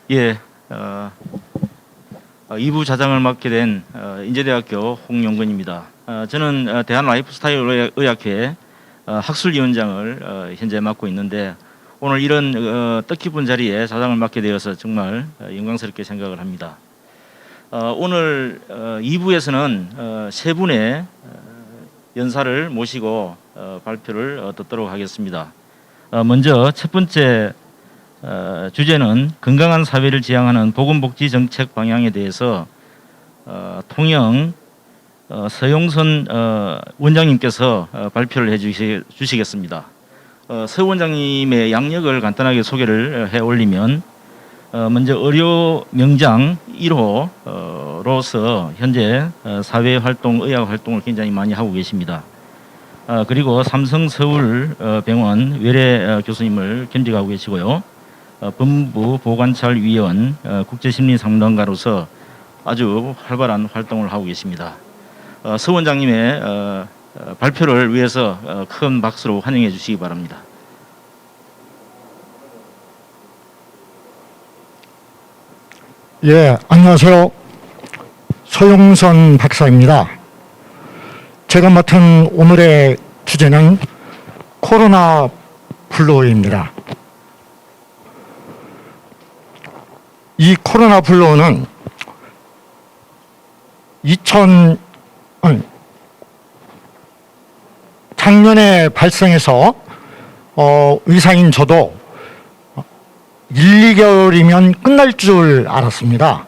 예, 2부 자장을 맡게 된 인제대학교 홍용근입니다. 저는 대한라이프스타일 의학회 학술위원장을 현재 맡고 있는데 오늘 이런 뜻깊은 자리에 자장을 맡게 되어서 정말 영광스럽게 생각을 합니다. 오늘 2부에서는 세 분의 연사를 모시고 발표를 듣도록 하겠습니다. 먼저 첫 번째 주제는 건강한 사회를 지향하는 보건복지 정책 방향에 대해서 통영 서용선 원장님께서 발표를 해주시겠습니다. 서 원장님의 양력을 간단하게 소개를 해 올리면 먼저 의료 명장 1호로서 현재 사회활동, 의학활동을 굉장히 많이 하고 계십니다. 그리고 삼성 서울병원 외래 교수님을 겸직하고 계시고요. 법무부 보관찰위원 국제심리상담가로서 아주 활발한 활동을 하고 계십니다. 서 원장님의 발표를 위해서 큰 박수로 환영해 주시기 바랍니다. 예, 안녕하세요. 서용선 박사입니다. 제가 맡은 오늘의 주제는 코로나 블루입니다. 이 코로나 블루는 작년에 발생해서 의사인 저도 1, 2개월이면 끝날 줄 알았습니다.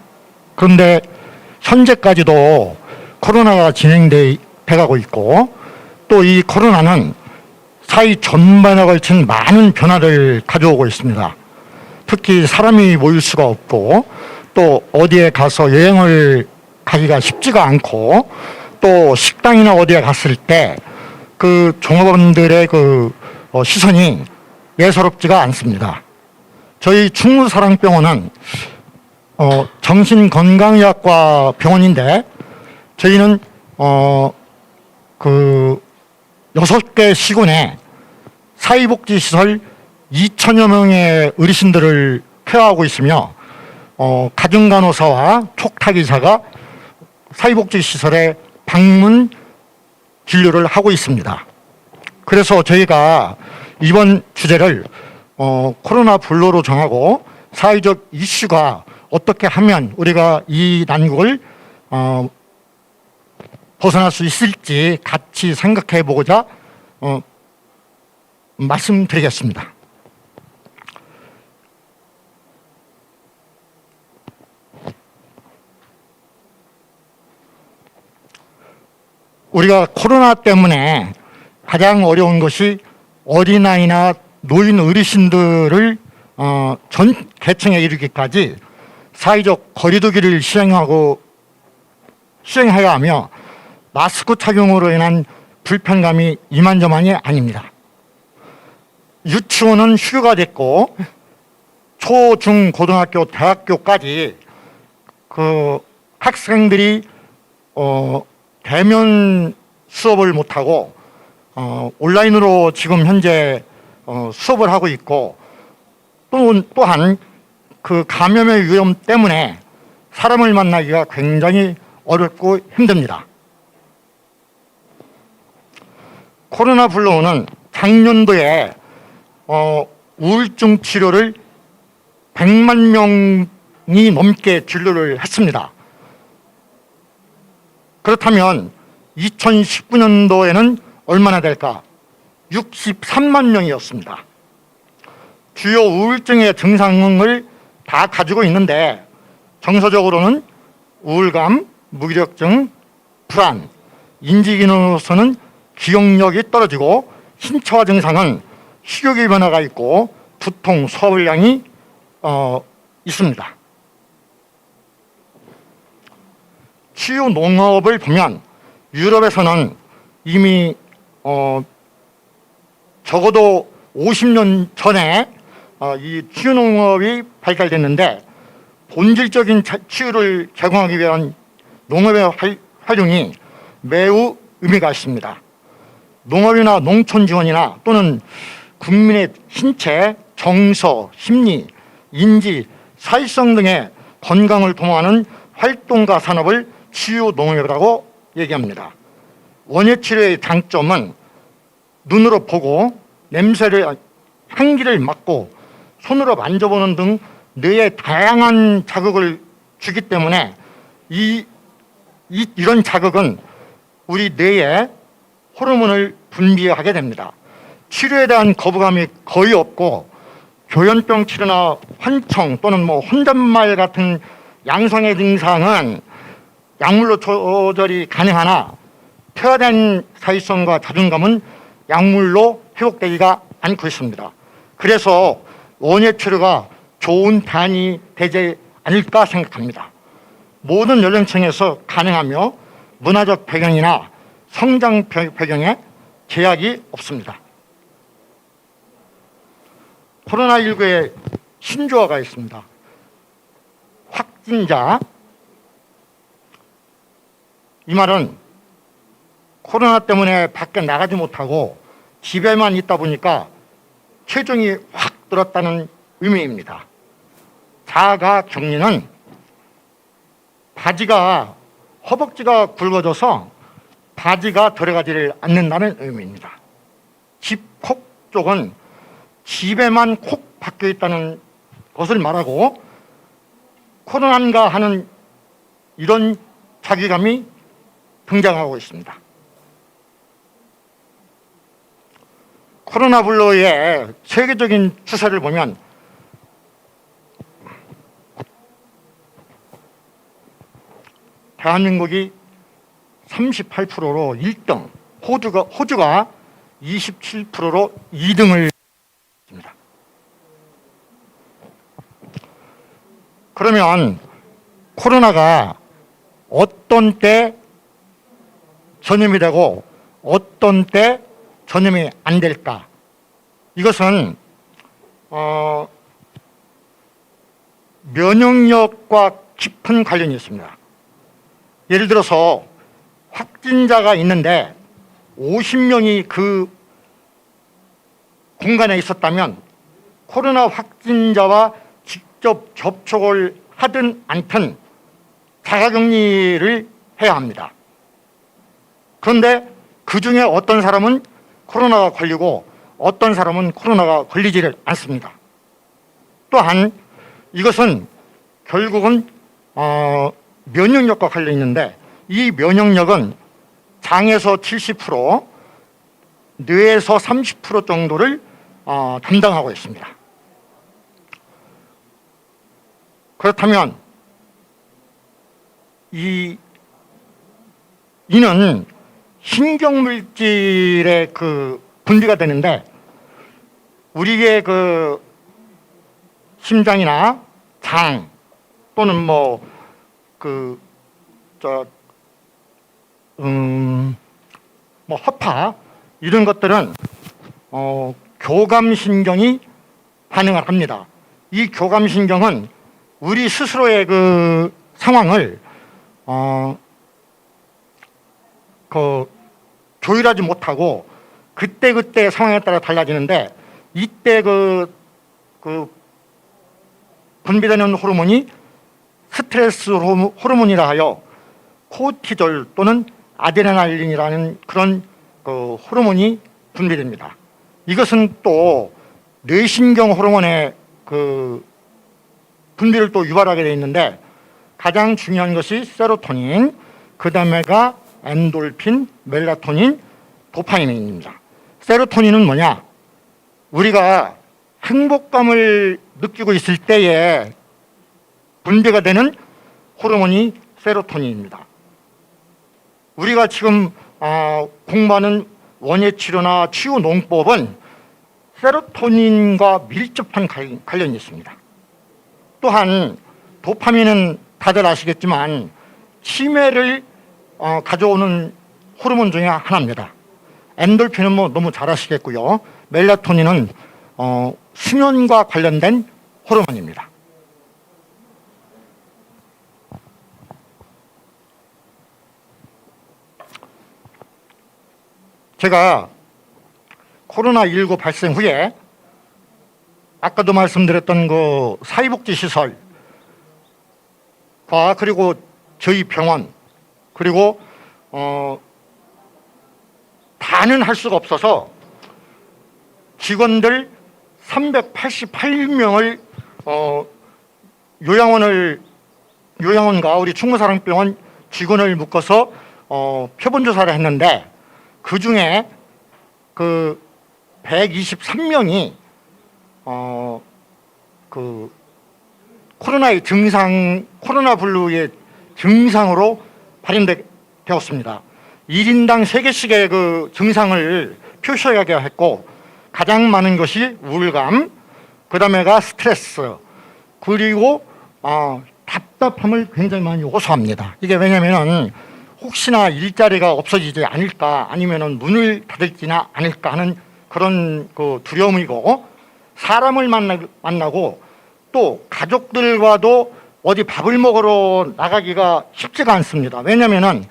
그런데 현재까지도 코로나가 진행돼 가고 있고 또 이 코로나는 사회 전반에 걸친 많은 변화를 가져오고 있습니다. 특히 사람이 모일 수가 없고 또 어디에 가서 여행을 가기가 쉽지가 않고 또 식당이나 어디에 갔을 때 그 종업원들의 그 시선이 예사롭지가 않습니다. 저희 충무사랑병원은 정신건강의학과 병원인데 저희는 그 6개 시군에 사회복지시설 2천여 명의 어르신들을 케어하고 있으며 가정간호사와 촉탁의사가 사회복지시설에 방문 진료를 하고 있습니다. 그래서 저희가 이번 주제를 코로나 블루로 정하고 사회적 이슈가 어떻게 하면 우리가 이 난국을 벗어날 수 있을지 같이 생각해 보고자 말씀드리겠습니다. 우리가 코로나 때문에 가장 어려운 것이 어린아이나 노인 어르신들을 전 계층에 이르기까지 사회적 거리두기를 시행해야 하며 마스크 착용으로 인한 불편감이 이만저만이 아닙니다. 유치원은 휴교가 됐고 초, 중, 고등학교, 대학교까지 그 학생들이 대면 수업을 못하고 온라인으로 지금 현재 수업을 하고 있고 또한 그 감염의 위험 때문에 사람을 만나기가 굉장히 어렵고 힘듭니다. 코로나 블루는 작년도에 우울증 치료를 100만 명이 넘게 진료를 했습니다. 그렇다면 2019년도에는 얼마나 될까? 63만 명이었습니다. 주요 우울증의 증상을 다 가지고 있는데 정서적으로는 우울감, 무기력증, 불안, 인지기능으로서는 기억력이 떨어지고 신체화 증상은 식욕의 변화가 있고 두통, 소화불량이 있습니다. 치유 농업을 보면 유럽에서는 이미 적어도 50년 전에 이 치유 농업이 발달됐는데 본질적인 치유를 제공하기 위한 농업의 활용이 매우 의미가 있습니다. 농업이나 농촌 지원이나 또는 국민의 신체, 정서, 심리, 인지, 사회성 등의 건강을 도모하는 활동가 산업을 치유농업이라고 얘기합니다. 원예치료의 장점은 눈으로 보고 냄새를 향기를 맡고 손으로 만져보는 등 뇌에 다양한 자극을 주기 때문에 이런 자극은 우리 뇌에 호르몬을 분비하게 됩니다. 치료에 대한 거부감이 거의 없고 교연병 치료나 환청 또는 혼잣말 같은 양성의 증상은 약물로 조절이 가능하나 퇴화된 사회성과 자존감은 약물로 회복되기가 않고 있습니다. 그래서 원예치료가 좋은 대안이 되지 않을까 생각합니다. 모든 연령층에서 가능하며 문화적 배경이나 성장 배경에 제약이 없습니다. 코로나19의 신조어가 있습니다. 확진자. 이 말은 코로나 때문에 밖에 나가지 못하고 집에만 있다 보니까 체중이 확 늘었다는 의미입니다. 자가 격리는 허벅지가 굵어져서 바지가 들어가지를 않는다는 의미입니다. 집콕 쪽은 집에만 콕 박혀 있다는 것을 말하고 코로나인가 하는 이런 자괴감이 등장하고 있습니다. 코로나 블루의 세계적인 추세를 보면 대한민국이 38%로 1등, 호주가 27%로 2등을 했습니다. 그러면 코로나가 어떤 때 전염이 되고 어떤 때 전염이 안 될까? 이것은 면역력과 깊은 관련이 있습니다. 예를 들어서 확진자가 있는데 50명이 그 공간에 있었다면 코로나 확진자와 직접 접촉을 하든 않든 자가격리를 해야 합니다. 그런데 그 중에 어떤 사람은 코로나가 걸리고 어떤 사람은 코로나가 걸리지를 않습니다. 또한 이것은 결국은 면역력과 관련이 있는데 이 면역력은 장에서 70%, 뇌에서 30% 정도를 담당하고 있습니다. 그렇다면 이는 신경물질의 분비가 되는데 우리의 심장이나 장 또는 허파 이런 것들은 교감신경이 반응을 합니다. 이 교감신경은 우리 스스로의 상황을 조율하지 못하고 그때 상황에 따라 달라지는데 이때 분비되는 호르몬이 스트레스 호르몬이라 하여 코티졸 또는 아드레날린이라는 그런 호르몬이 분비됩니다. 이것은 또 뇌신경 호르몬의 분비를 또 유발하게 되어 있는데 가장 중요한 것이 세로토닌, 그 다음에가 엔돌핀, 멜라토닌, 도파민입니다. 세로토닌은 뭐냐? 우리가 행복감을 느끼고 있을 때에 분비가 되는 호르몬이 세로토닌입니다. 우리가 지금 공부하는 원예치료나 치유농법은 세로토닌과 밀접한 관련이 있습니다. 또한 도파민은 다들 아시겠지만 치매를 가져오는 호르몬 중에 하나입니다. 엔돌핀은 너무 잘 아시겠고요. 멜라토닌은 수면과 관련된 호르몬입니다. 제가 코로나19 발생 후에 아까도 말씀드렸던 사회복지시설 그리고 저희 병원 그리고 다는 할 수가 없어서 직원들 388명을 요양원과 우리 충무사랑병원 직원을 묶어서 표본 조사를 했는데 그 중에 그 123명이 그 코로나 블루의 증상으로 발현되었습니다. 1인당 3개씩의 그 증상을 표시하게 했고 가장 많은 것이 우울감, 그 다음에가 스트레스, 그리고 답답함을 굉장히 많이 호소합니다. 이게 왜냐면은 혹시나 일자리가 없어지지 않을까 아니면은 문을 닫을지나 않을까 하는 그런 그 두려움이고 사람을 만나고 또 가족들과도 어디 밥을 먹으러 나가기가 쉽지가 않습니다. 왜냐면은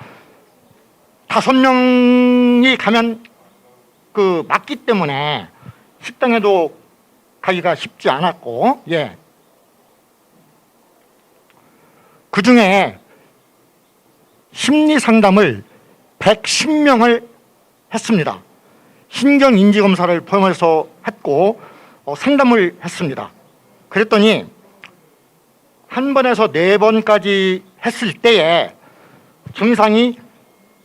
5명이 가면 그 맞기 때문에 식당에도 가기가 쉽지 않았고, 예. 그 중에 심리 상담을 110명을 했습니다. 신경인지 검사를 포함해서 했고 상담을 했습니다. 그랬더니 한 번에서 4번까지 했을 때에 증상이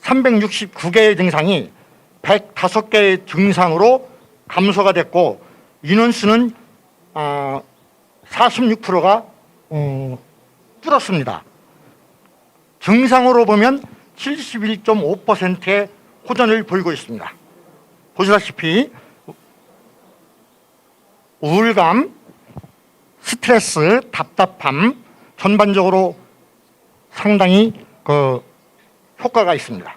369개의 증상이 105개의 증상으로 감소가 됐고 인원수는 46%가 줄었습니다. 증상으로 보면 71.5%의 호전을 보이고 있습니다. 보시다시피 우울감, 스트레스, 답답함 전반적으로 상당히 그 효과가 있습니다.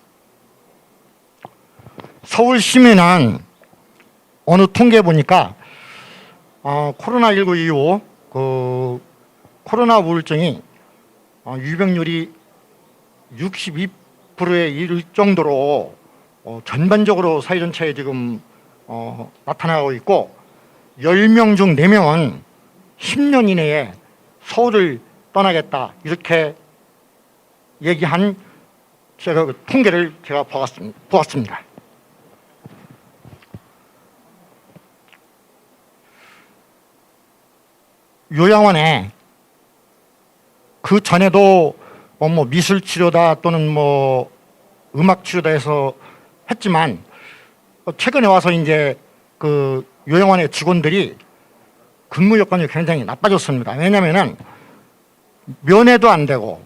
서울시민은 어느 통계 보니까 코로나19 이후 그 코로나 우울증이 유병률이 62%에 이를 정도로 전반적으로 사회 전체에 지금 나타나고 있고 10명 중 4명은 10년 이내에 서울을 떠나겠다 이렇게 얘기한 제가 그 통계를 제가 보았습니다. 요양원에 그 전에도 뭐 미술 치료다 또는 뭐 음악 치료다 해서 했지만 최근에 와서 이제 그 요양원의 직원들이 근무 여건이 굉장히 나빠졌습니다. 왜냐면은 면회도 안 되고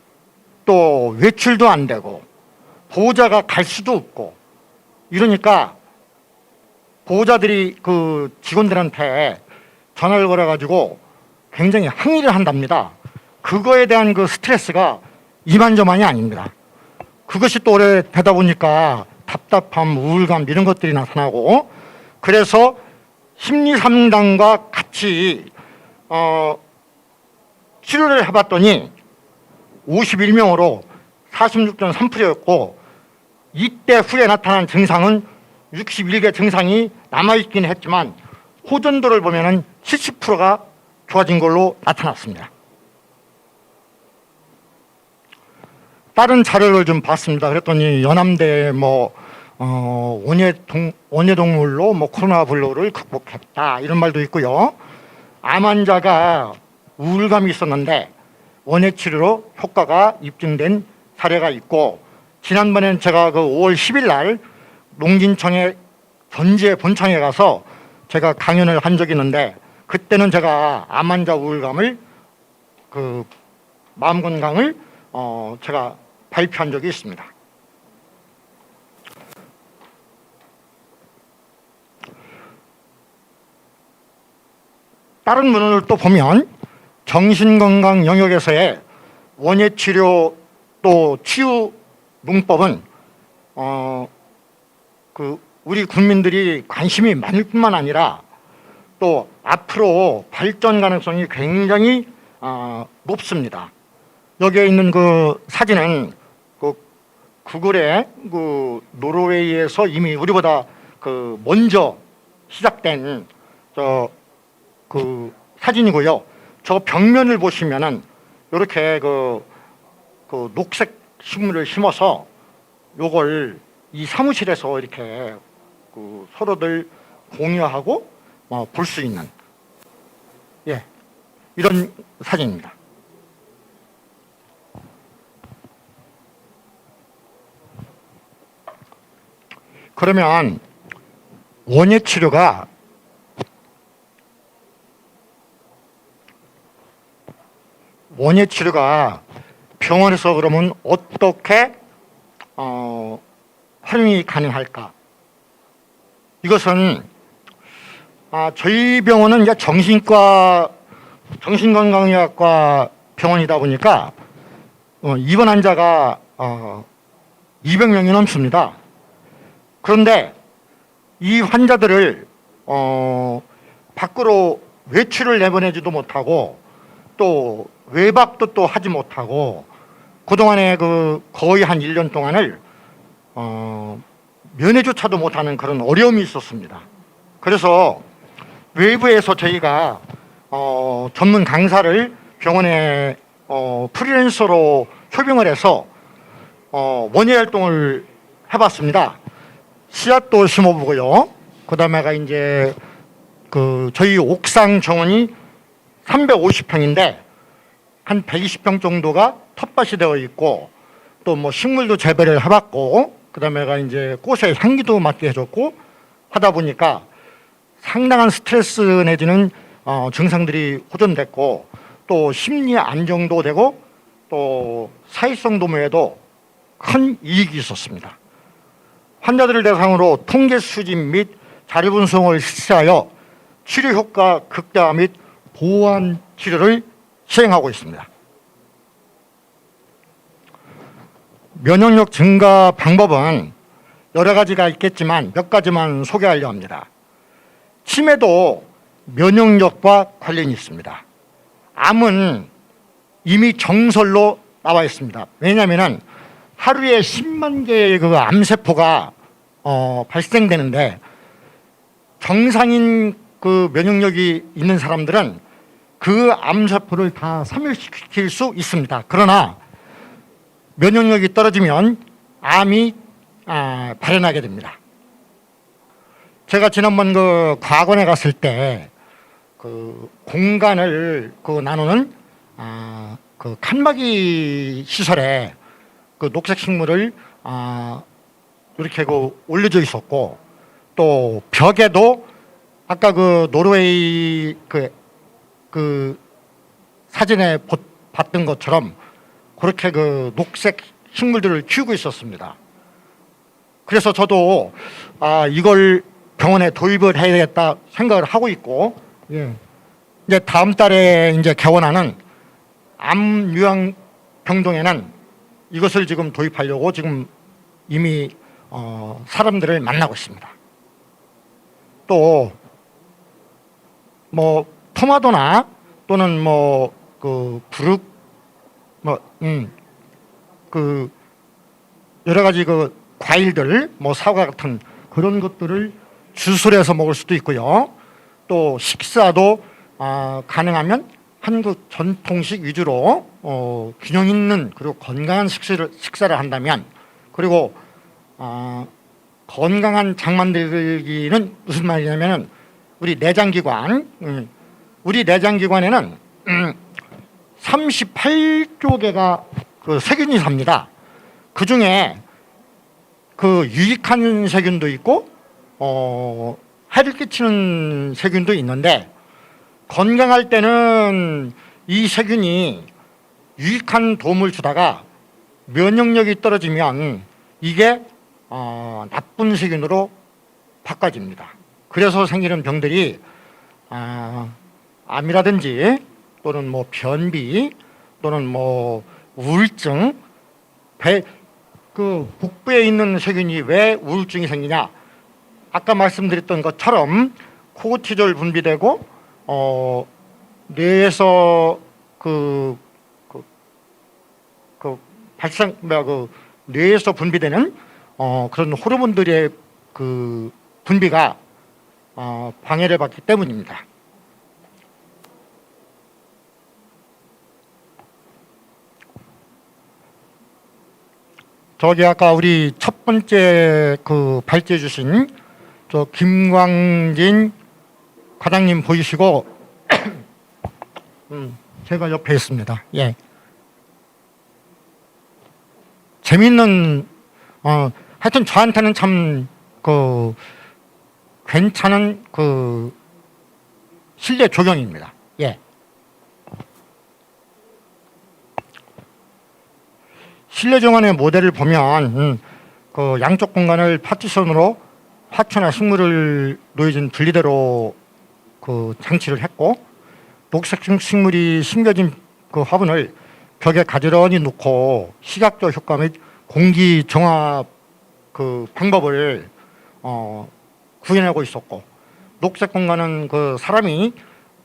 또 외출도 안 되고 보호자가 갈 수도 없고 이러니까 보호자들이 그 직원들한테 전화를 걸어가지고 굉장히 항의를 한답니다. 그거에 대한 그 스트레스가 이만저만이 아닙니다. 그것이 또 오래 되다 보니까 답답함, 우울감 이런 것들이 나타나고 그래서 심리상담과 같이 치료를 해봤더니 51명으로 46.3%였고 이때 후에 나타난 증상은 61개 증상이 남아있긴 했지만 호전도를 보면은 70%가 좋아진 걸로 나타났습니다. 다른 자료를 좀 봤습니다. 그랬더니 연암대 뭐 원예동물로 뭐 코로나 블루를 극복했다 이런 말도 있고요. 암 환자가 우울감이 있었는데 원예 치료로 효과가 입증된 사례가 있고 지난번엔 제가 그 5월 10일 날 농진청의 전주의 본청에 가서 제가 강연을 한 적이 있는데 그때는 제가 암 환자 우울감을 그 마음 건강을 제가 발표한 적이 있습니다. 다른 문헌을 또 보면 정신건강 영역에서의 원예치료 또 치유 문법은 그 우리 국민들이 관심이 많을 뿐만 아니라 또 앞으로 발전 가능성이 굉장히 높습니다. 여기에 있는 그 사진은 그 구글의 그 노르웨이에서 이미 우리보다 그 먼저 시작된 그 사진이고요. 저 벽면을 보시면은 이렇게 그 그 녹색 식물을 심어서 요걸 이 사무실에서 이렇게 그 서로들 공유하고 볼 수 있는 이런 사진입니다. 그러면 원예 치료가 병원에서 그러면 어떻게 활용이 가능할까? 이것은 저희 병원은 이제 정신건강의학과 병원이다 보니까 입원 환자가 200명이 넘습니다. 그런데 이 환자들을 밖으로 외출을 내보내지도 못하고 또 외박도 또 하지 못하고 그동안에 거의 한 1년 동안을 면회조차도 못하는 그런 어려움이 있었습니다. 그래서 외부에서 저희가 전문 강사를 병원에 프리랜서로 초빙을 해서 원예 활동을 해봤습니다. 씨앗도 심어보고요. 그다음에가 이제 저희 옥상 정원이 350평인데 한 120평 정도가 텃밭이 되어 있고 또 뭐 식물도 재배를 해봤고 그다음에가 이제 꽃의 향기도 맡게 해줬고 하다 보니까 상당한 스트레스 내지는 증상들이 호전됐고 또 심리 안정도 되고 또 사회성 도모에도 큰 이익이 있었습니다. 환자들을 대상으로 통계 수집 및 자료 분석을 실시하여 치료 효과 극대화 및 보완 치료를 시행하고 있습니다. 면역력 증가 방법은 여러 가지가 있겠지만 몇 가지만 소개하려 합니다. 치매도 면역력과 관련이 있습니다. 암은 이미 정설로 나와 있습니다. 왜냐하면 하루에 10만 개의 암세포가 발생되는데 정상인 면역력이 있는 사람들은 그 암세포를 다 사멸시킬 수 있습니다. 그러나 면역력이 떨어지면 암이 발현하게 됩니다. 제가 지난번 과거에 갔을 때 공간을 나누는 칸막이 시설에 녹색 식물을 이렇게 올려져 있었고 또 벽에도 아까 노르웨이 사진에 봤던 것처럼 그렇게 녹색 식물들을 키우고 있었습니다. 그래서 저도 이걸 병원에 도입을 해야 되겠다 생각을 하고 있고 이제 다음 달에 이제 개원하는 암 유형 병동에는 이것을 지금 도입하려고 지금 이미 사람들을 만나고 있습니다. 또 토마토나 또는 부룩 여러 가지 과일들 사과 같은 그런 것들을 주술해서 먹을 수도 있고요. 또 식사도 가능하면 한국 전통식 위주로 균형 있는 그리고 건강한 식사를 한다면 그리고 건강한 장 만들기는 무슨 말이냐면 우리 내장기관에는 38조 개가 세균이 삽니다. 그 중에 유익한 세균도 있고 해를 끼치는 세균도 있는데 건강할 때는 이 세균이 유익한 도움을 주다가 면역력이 떨어지면 이게 나쁜 세균으로 바꿔집니다. 그래서 생기는 병들이 암이라든지 또는 변비 또는 우울증 복부에 있는 세균이 왜 우울증이 생기냐? 아까 말씀드렸던 것처럼 코르티졸 분비되고 뇌에서 뇌에서 분비되는 그런 호르몬들의 분비가 방해를 받기 때문입니다. 저기 아까 우리 첫 번째 그 발제해 주신 저 김광진 과장님 보이시고 제가 옆에 있습니다. 예. 재밌는 하여튼 저한테는 참 그 괜찮은 그 실내 조경입니다. 예. 실내 정원의 모델을 보면 그 양쪽 공간을 파티션으로 화초나 식물을 놓여진 분리대로 그 장치를 했고, 녹색 식물이 심겨진 그 화분을 벽에 가지런히 놓고 시각적 효과 및 공기 정화 그 방법을 구현하고 있었고, 녹색 공간은 그 사람이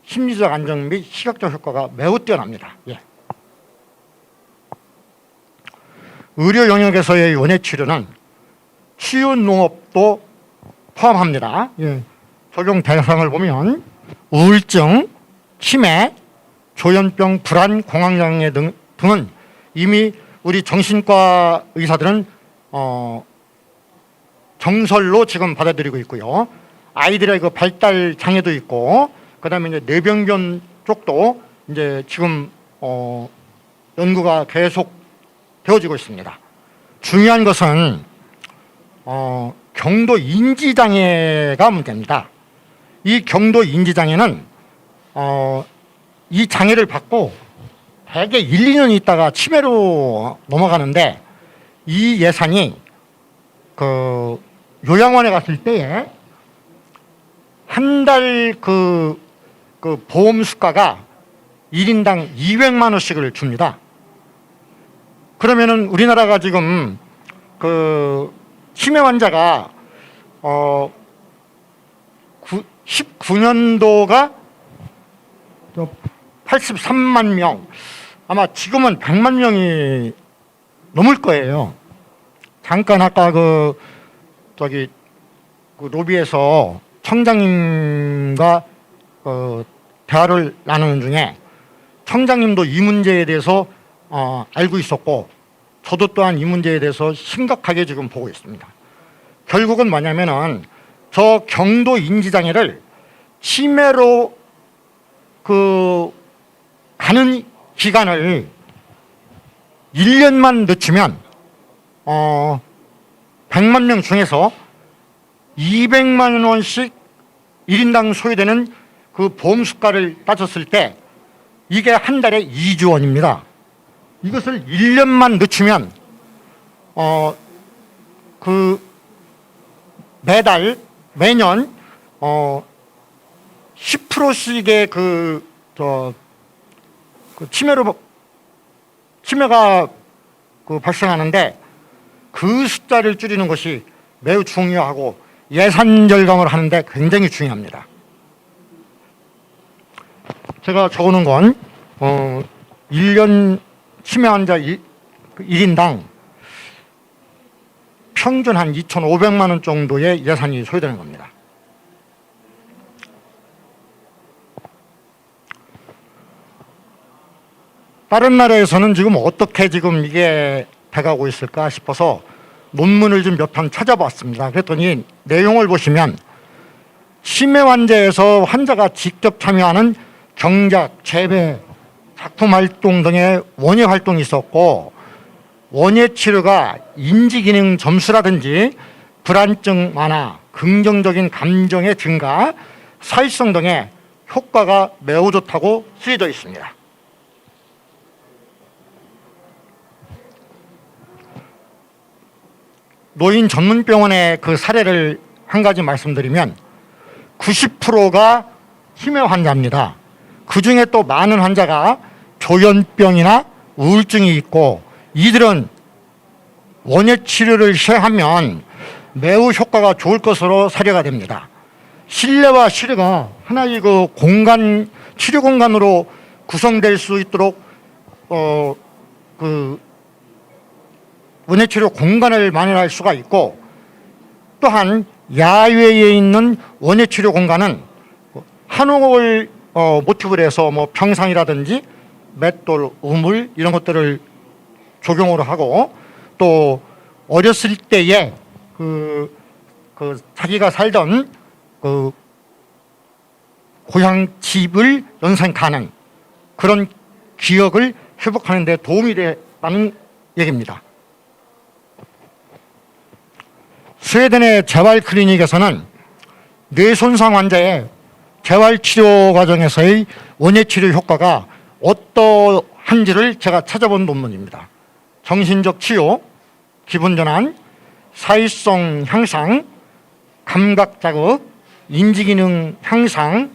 심리적 안정 및 시각적 효과가 매우 뛰어납니다. 예. 의료 영역에서의 원예 치료는 치유 농업도 포함합니다. 예. 적용 대상을 보면 우울증, 치매, 조현병, 불안, 공황장애 등은 이미 우리 정신과 의사들은 정설로 지금 받아들이고 있고요. 아이들의 그 발달 장애도 있고, 그다음에 이제 뇌병변 쪽도 이제 지금 연구가 계속 되어지고 있습니다. 중요한 것은 경도 인지 장애가 문제입니다. 이 경도 인지 장애는 이 장애를 받고 대개 1, 2년 있다가 치매로 넘어가는데, 이 예산이 그 요양원에 갔을 때에 한 달 그 보험 수가가 1인당 200만 원씩을 줍니다. 그러면은 우리나라가 지금 그 치매 환자가 19년도가 83만 명, 아마 지금은 100만 명이 넘을 거예요. 잠깐 아까 그 저기 그 로비에서 청장님과 대화를 나누는 중에 청장님도 이 문제에 대해서 알고 있었고, 저도 또한 이 문제에 대해서 심각하게 지금 보고 있습니다. 결국은 뭐냐면은 저 경도 인지장애를 치매로 그 가는 기간을 1년만 늦추면 100만 명 중에서 200만 원씩 1인당 소요되는 그 보험 수가를 따졌을 때 이게 한 달에 2조 원입니다. 이것을 1년만 늦추면 그 매년 10%씩의 그 치매가 그 발생하는데, 그 숫자를 줄이는 것이 매우 중요하고 예산 절감을 하는데 굉장히 중요합니다. 제가 적어놓은 건 1년 치매 환자 1인당 평균 한 2,500만 원 정도의 예산이 소요되는 겁니다. 다른 나라에서는 지금 어떻게 지금 이게 돼가고 있을까 싶어서 논문을 좀 몇 편 찾아봤습니다. 그랬더니 내용을 보시면 치매 환자에서 환자가 직접 참여하는 경작, 재배, 작품 활동 등의 원예 활동이 있었고, 원예 치료가 인지기능 점수라든지 불안증 완화, 긍정적인 감정의 증가, 사회성 등의 효과가 매우 좋다고 쓰여져 있습니다. 노인 전문병원의 그 사례를 한 가지 말씀드리면 90%가 치매 환자입니다. 그 중에 또 많은 환자가 조현병이나 우울증이 있고, 이들은 원예 치료를 시행하면 매우 효과가 좋을 것으로 사례가 됩니다. 실내와 실외가 하나의 그 공간, 치료 공간으로 구성될 수 있도록 그 원예치료 공간을 마련할 수가 있고, 또한 야외에 있는 원예치료 공간은 한옥을 모티브로 해서 뭐 평상이라든지 맷돌, 우물 이런 것들을 적용으로 하고, 또 어렸을 때에 자기가 살던 고향 집을 연상하는 그런 기억을 회복하는 데 도움이 됐다는 얘기입니다. 스웨덴의 재활 클리닉에서는 뇌손상 환자의 재활 치료 과정에서의 원예 치료 효과가 어떠한지를 제가 찾아본 논문입니다. 정신적 치유, 기분 전환, 사회성 향상, 감각 자극, 인지 기능 향상,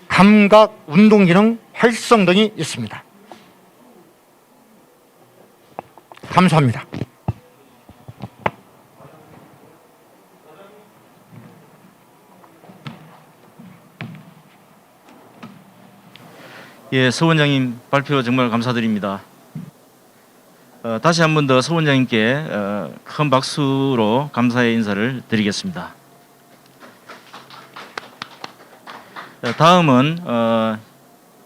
감각 운동 기능 활성 등이 있습니다. 감사합니다. 예, 서 원장님 발표 정말 감사드립니다. 다시 한 번 더 서 원장님께 큰 박수로 감사의 인사를 드리겠습니다. 다음은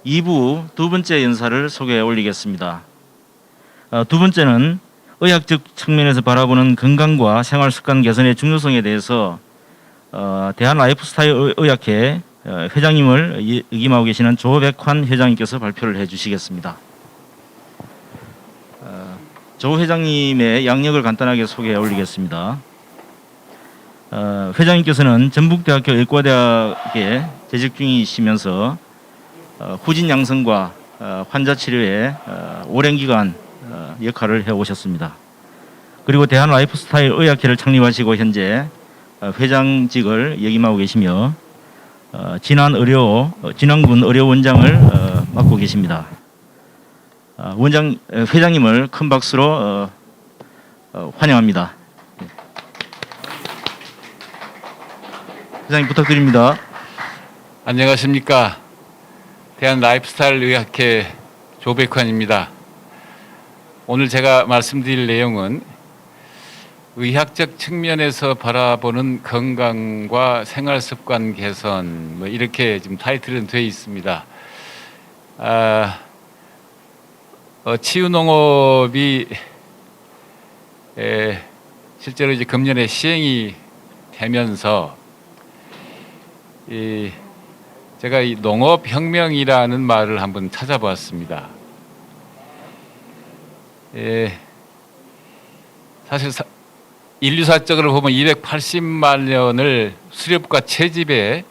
2부 두 번째 연사를 소개해 올리겠습니다. 두 번째는 의학적 측면에서 바라보는 건강과 생활 습관 개선의 중요성에 대해서 대한 라이프스타일 의학회 회장님을 역임하고 계시는 조백환 회장님께서 발표를 해주시겠습니다. 조 회장님의 양력을 간단하게 소개해 올리겠습니다. 회장님께서는 전북대학교 의과대학에 재직 중이시면서 후진 양성과 환자 치료에 오랜 기간 역할을 해오셨습니다. 그리고 대한 라이프스타일 의학회를 창립하시고 현재 회장직을 역임하고 계시며 진안군 의료원장을 맡고 계십니다. 회장님을 큰 박수로 환영합니다. 회장님 부탁드립니다. 안녕하십니까. 대한 라이프스타일 의학회 조백환입니다. 오늘 제가 말씀드릴 내용은 의학적 측면에서 바라보는 건강과 생활습관 개선 이렇게 지금 타이틀은 되어 있습니다. 치유농업이 실제로 이제 금년에 시행이 되면서 제가 이 농업혁명이라는 말을 한번 찾아보았습니다. 사실 인류사적으로 보면 280만 년을 수렵과 채집에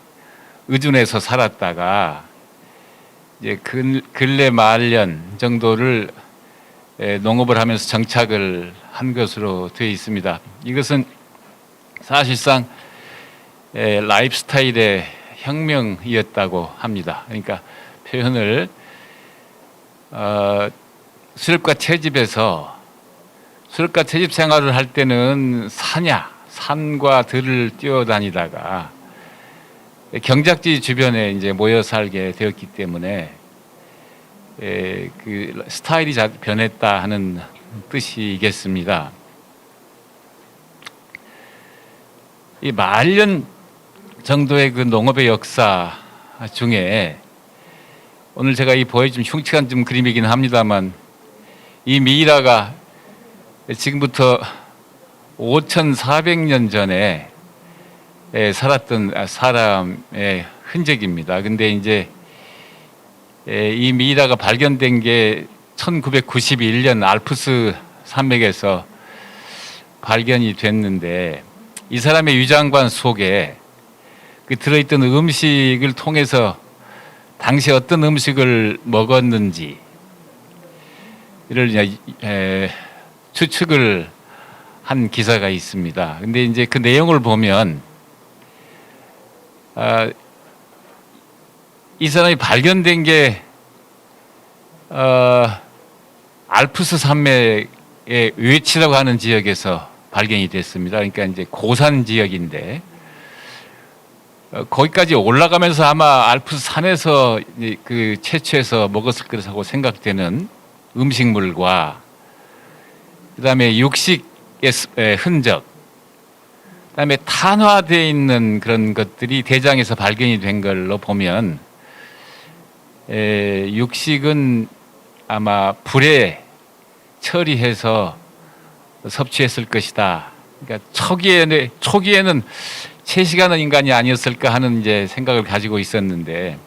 의존해서 살았다가 이제 근래 말년 정도를 농업을 하면서 정착을 한 것으로 되어 있습니다. 이것은 사실상 라이프스타일의 혁명이었다고 합니다. 그러니까 표현을 수렵과 채집에서 수렵과 채집 생활을 할 때는 산과 들을 뛰어다니다가 경작지 주변에 이제 모여 살게 되었기 때문에 그 스타일이 변했다 하는 뜻이겠습니다. 이 말년 정도의 그 농업의 역사 중에 오늘 제가 이 보여준 흉측한 좀 그림이긴 합니다만 이 미이라가 지금부터 5,400년 전에 살았던 사람의 흔적입니다. 근데 이제 이 미이라가 발견된 게 1991년 알프스 산맥에서 발견이 됐는데 이 사람의 위장관 속에 그 들어있던 음식을 통해서 당시 어떤 음식을 먹었는지 이를 추측을 한 기사가 있습니다. 근데 이제 그 내용을 보면 이 사람이 발견된 게 알프스 산맥의 외치라고 하는 지역에서 발견이 됐습니다. 그러니까 이제 고산 지역인데 거기까지 올라가면서 아마 알프스 산에서 그 채취해서 먹었을 거라고 생각되는 음식물과 그다음에 육식의 흔적, 그다음에 탄화되어 있는 그런 것들이 대장에서 발견이 된 걸로 보면 육식은 아마 불에 처리해서 섭취했을 것이다. 그러니까 초기에는 채식하는 인간이 아니었을까 하는 이제 생각을 가지고 있었는데,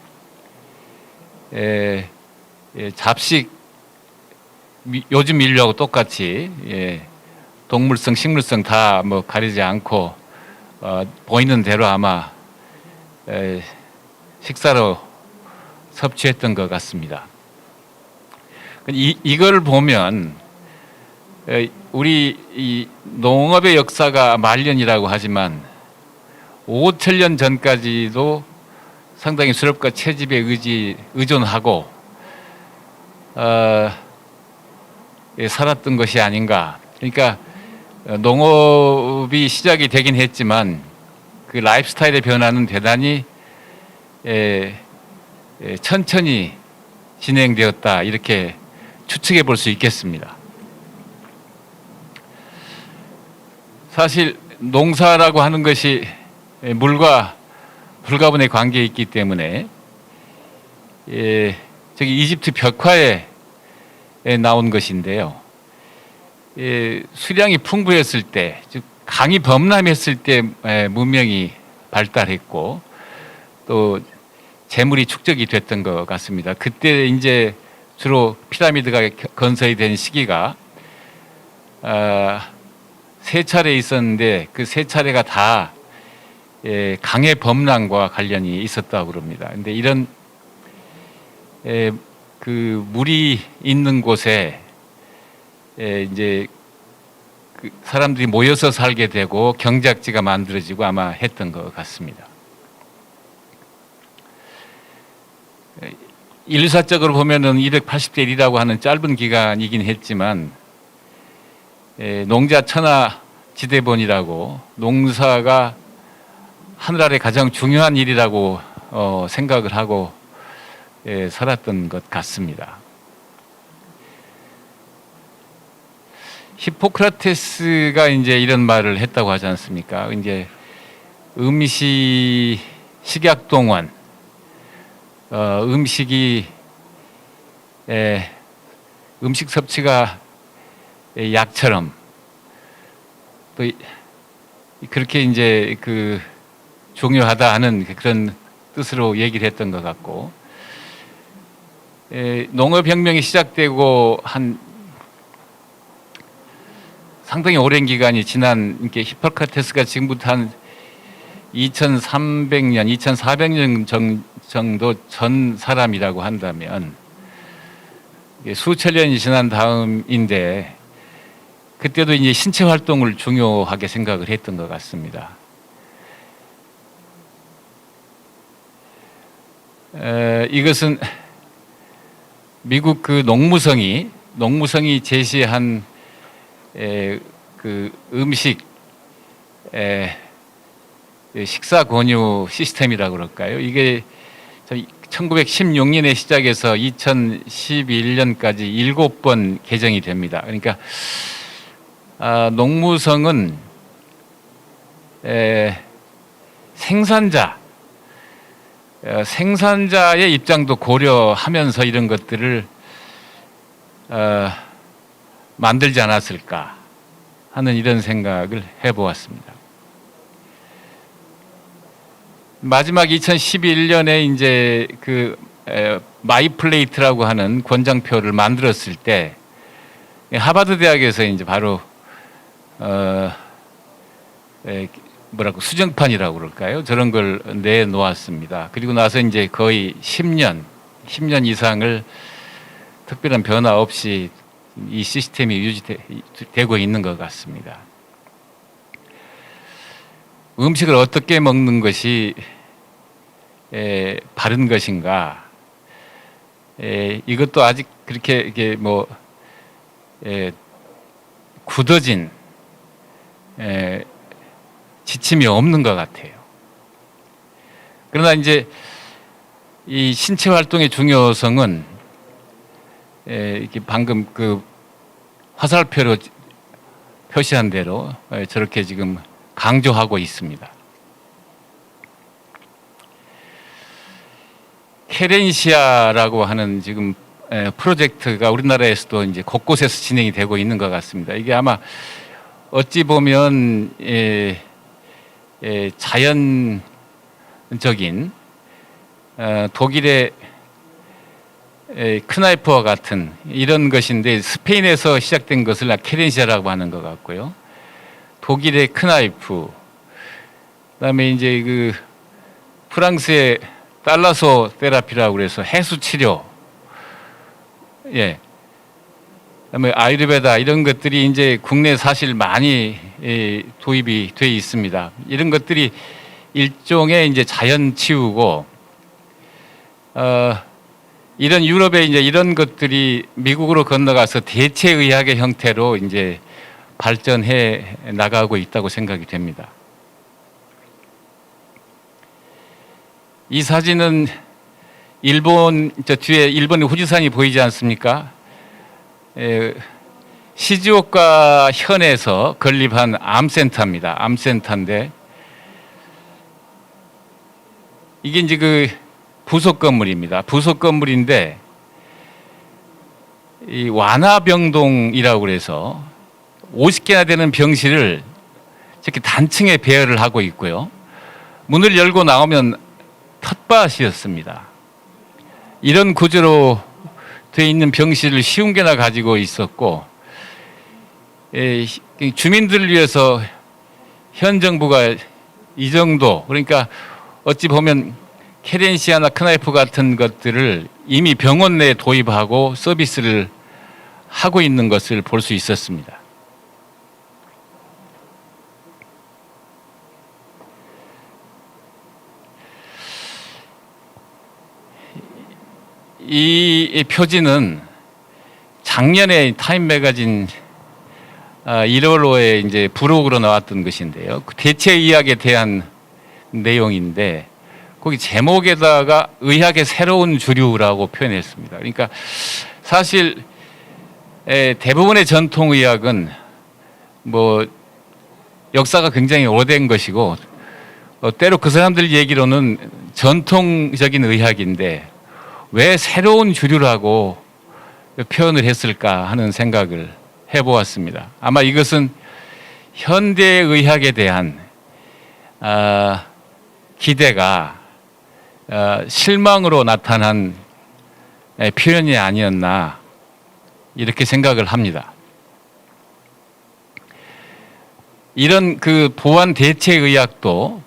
잡식 요즘 인류하고 똑같이 동물성, 식물성 다 뭐 가리지 않고 보이는 대로 아마 식사로 섭취했던 것 같습니다. 이걸 보면 우리 이 농업의 역사가 말년이라고 하지만 5천년 전까지도 상당히 수렵과 채집에 의존하고 살았던 것이 아닌가. 그러니까 농업이 시작이 되긴 했지만 그 라이프 스타일의 변화는 대단히 천천히 진행되었다, 이렇게 추측해 볼 수 있겠습니다. 사실 농사라고 하는 것이 물과 불가분의 관계에 있기 때문에 저기 이집트 벽화에 나온 것인데요. 수량이 풍부했을 때, 즉 강이 범람했을 때 문명이 발달했고 또 재물이 축적이 됐던 것 같습니다. 그때 이제 주로 피라미드가 건설이 된 시기가 세 차례 있었는데 그 세 차례가 다 강의 범람과 관련이 있었다고 그럽니다. 근데 이런 그 물이 있는 곳에 이제 그 사람들이 모여서 살게 되고 경작지가 만들어지고 아마 했던 것 같습니다. 인류사적으로 보면은 280대 1이라고 하는 짧은 기간이긴 했지만 농자 천하 지대본이라고, 농사가 하늘 아래 가장 중요한 일이라고 생각을 하고 살았던 것 같습니다. 히포크라테스가 이제 이런 말을 했다고 하지 않습니까? 이제 식약동원, 음식 섭취가 약처럼, 또 그렇게 이제 그 중요하다 하는 그런 뜻으로 얘기를 했던 것 같고, 농업혁명이 시작되고 한 상당히 오랜 기간이 지난, 이렇게 히포크라테스가 지금부터 한 2300년, 2400년 정도 전 사람이라고 한다면 수천 년이 지난 다음인데, 그때도 이제 신체 활동을 중요하게 생각을 했던 것 같습니다. 이것은 미국 그 농무성이 제시한 그 음식 식사 권유 시스템이라고 그럴까요? 이게 1916년에 시작해서 2011년까지 7번 개정이 됩니다. 그러니까 농무성은 생산자의 입장도 고려하면서 이런 것들을 만들지 않았을까 하는 이런 생각을 해보았습니다. 마지막 2011년에 이제 그 마이플레이트라고 하는 권장표를 만들었을 때 하버드 대학에서 이제 바로 수정판이라고 그럴까요? 저런 걸 내놓았습니다. 그리고 나서 이제 거의 10년 이상을 특별한 변화 없이 이 시스템이 유지되고 있는 것 같습니다. 음식을 어떻게 먹는 것이 바른 것인가? 이것도 아직 그렇게 이게 뭐 굳어진 지침이 없는 것 같아요. 그러나 이제 이 신체 활동의 중요성은 이렇게 방금 그 화살표로 표시한 대로 저렇게 지금 강조하고 있습니다. 케렌시아라고 하는 지금 프로젝트가 우리나라에서도 이제 곳곳에서 진행이 되고 있는 것 같습니다. 이게 아마 어찌 보면 자연적인 독일의 크나이프와 같은 이런 것인데 스페인에서 시작된 것을 케렌시아라고 하는 것 같고요. 독일의 크나이프, 그다음에 이제 그 프랑스의 달라소 테라피라고 그래서 해수 치료, 예. 그다음에 아유르베다 이런 것들이 이제 국내 사실 많이 도입이 돼 있습니다. 이런 것들이 일종의 이제 자연 치유고, 이런 유럽에 이제 이런 것들이 미국으로 건너가서 대체 의학의 형태로 이제 발전해 나가고 있다고 생각이 됩니다. 이 사진은 일본, 저 뒤에 일본의 후지산이 보이지 않습니까? 시즈오카 현에서 건립한 암센터입니다. 암센터인데 이게 이제 그 부속 건물입니다. 부속 건물인데 이 완화병동이라고 그래서 50개나 되는 병실을 이렇게 단층에 배열을 하고 있고요. 문을 열고 나오면 텃밭이었습니다. 이런 구조로 돼 있는 병실을 50개나 가지고 있었고, 주민들을 위해서 현 정부가 이 정도, 그러니까 어찌 보면 케렌시아나 크나이프 같은 것들을 이미 병원 내에 도입하고 서비스를 하고 있는 것을 볼 수 있었습니다. 이 표지는 작년에 타임 매거진 1월호에 이제 부록으로 나왔던 것인데요. 대체 의학에 대한 내용인데 거기 제목에다가 의학의 새로운 주류라고 표현했습니다. 그러니까 사실 대부분의 전통 의학은 뭐 역사가 굉장히 오래된 것이고 때로 그 사람들 얘기로는 전통적인 의학인데 왜 새로운 주류라고 표현을 했을까 하는 생각을 해보았습니다. 아마 이것은 현대의학에 대한 기대가 실망으로 나타난 표현이 아니었나 이렇게 생각을 합니다. 이런 그 보완 대체 의학도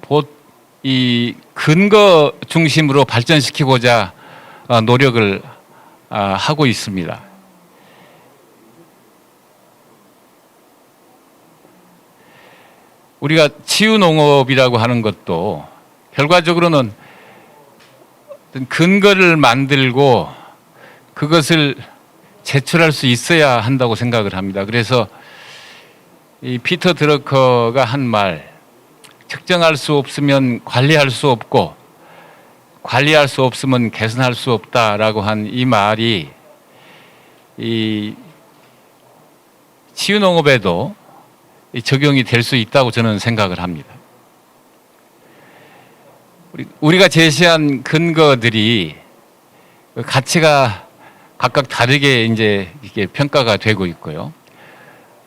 이 근거 중심으로 발전시키고자 노력을 하고 있습니다. 우리가 치유농업이라고 하는 것도 결과적으로는 어떤 근거를 만들고 그것을 제출할 수 있어야 한다고 생각을 합니다. 그래서 이 피터 드러커가 한 말, 측정할 수 없으면 관리할 수 없고 관리할 수 없으면 개선할 수 없다라고 한 이 말이 이 치유농업에도 적용이 될 수 있다고 저는 생각을 합니다. 우리가 제시한 근거들이 가치가 각각 다르게 이제 이게 평가가 되고 있고요.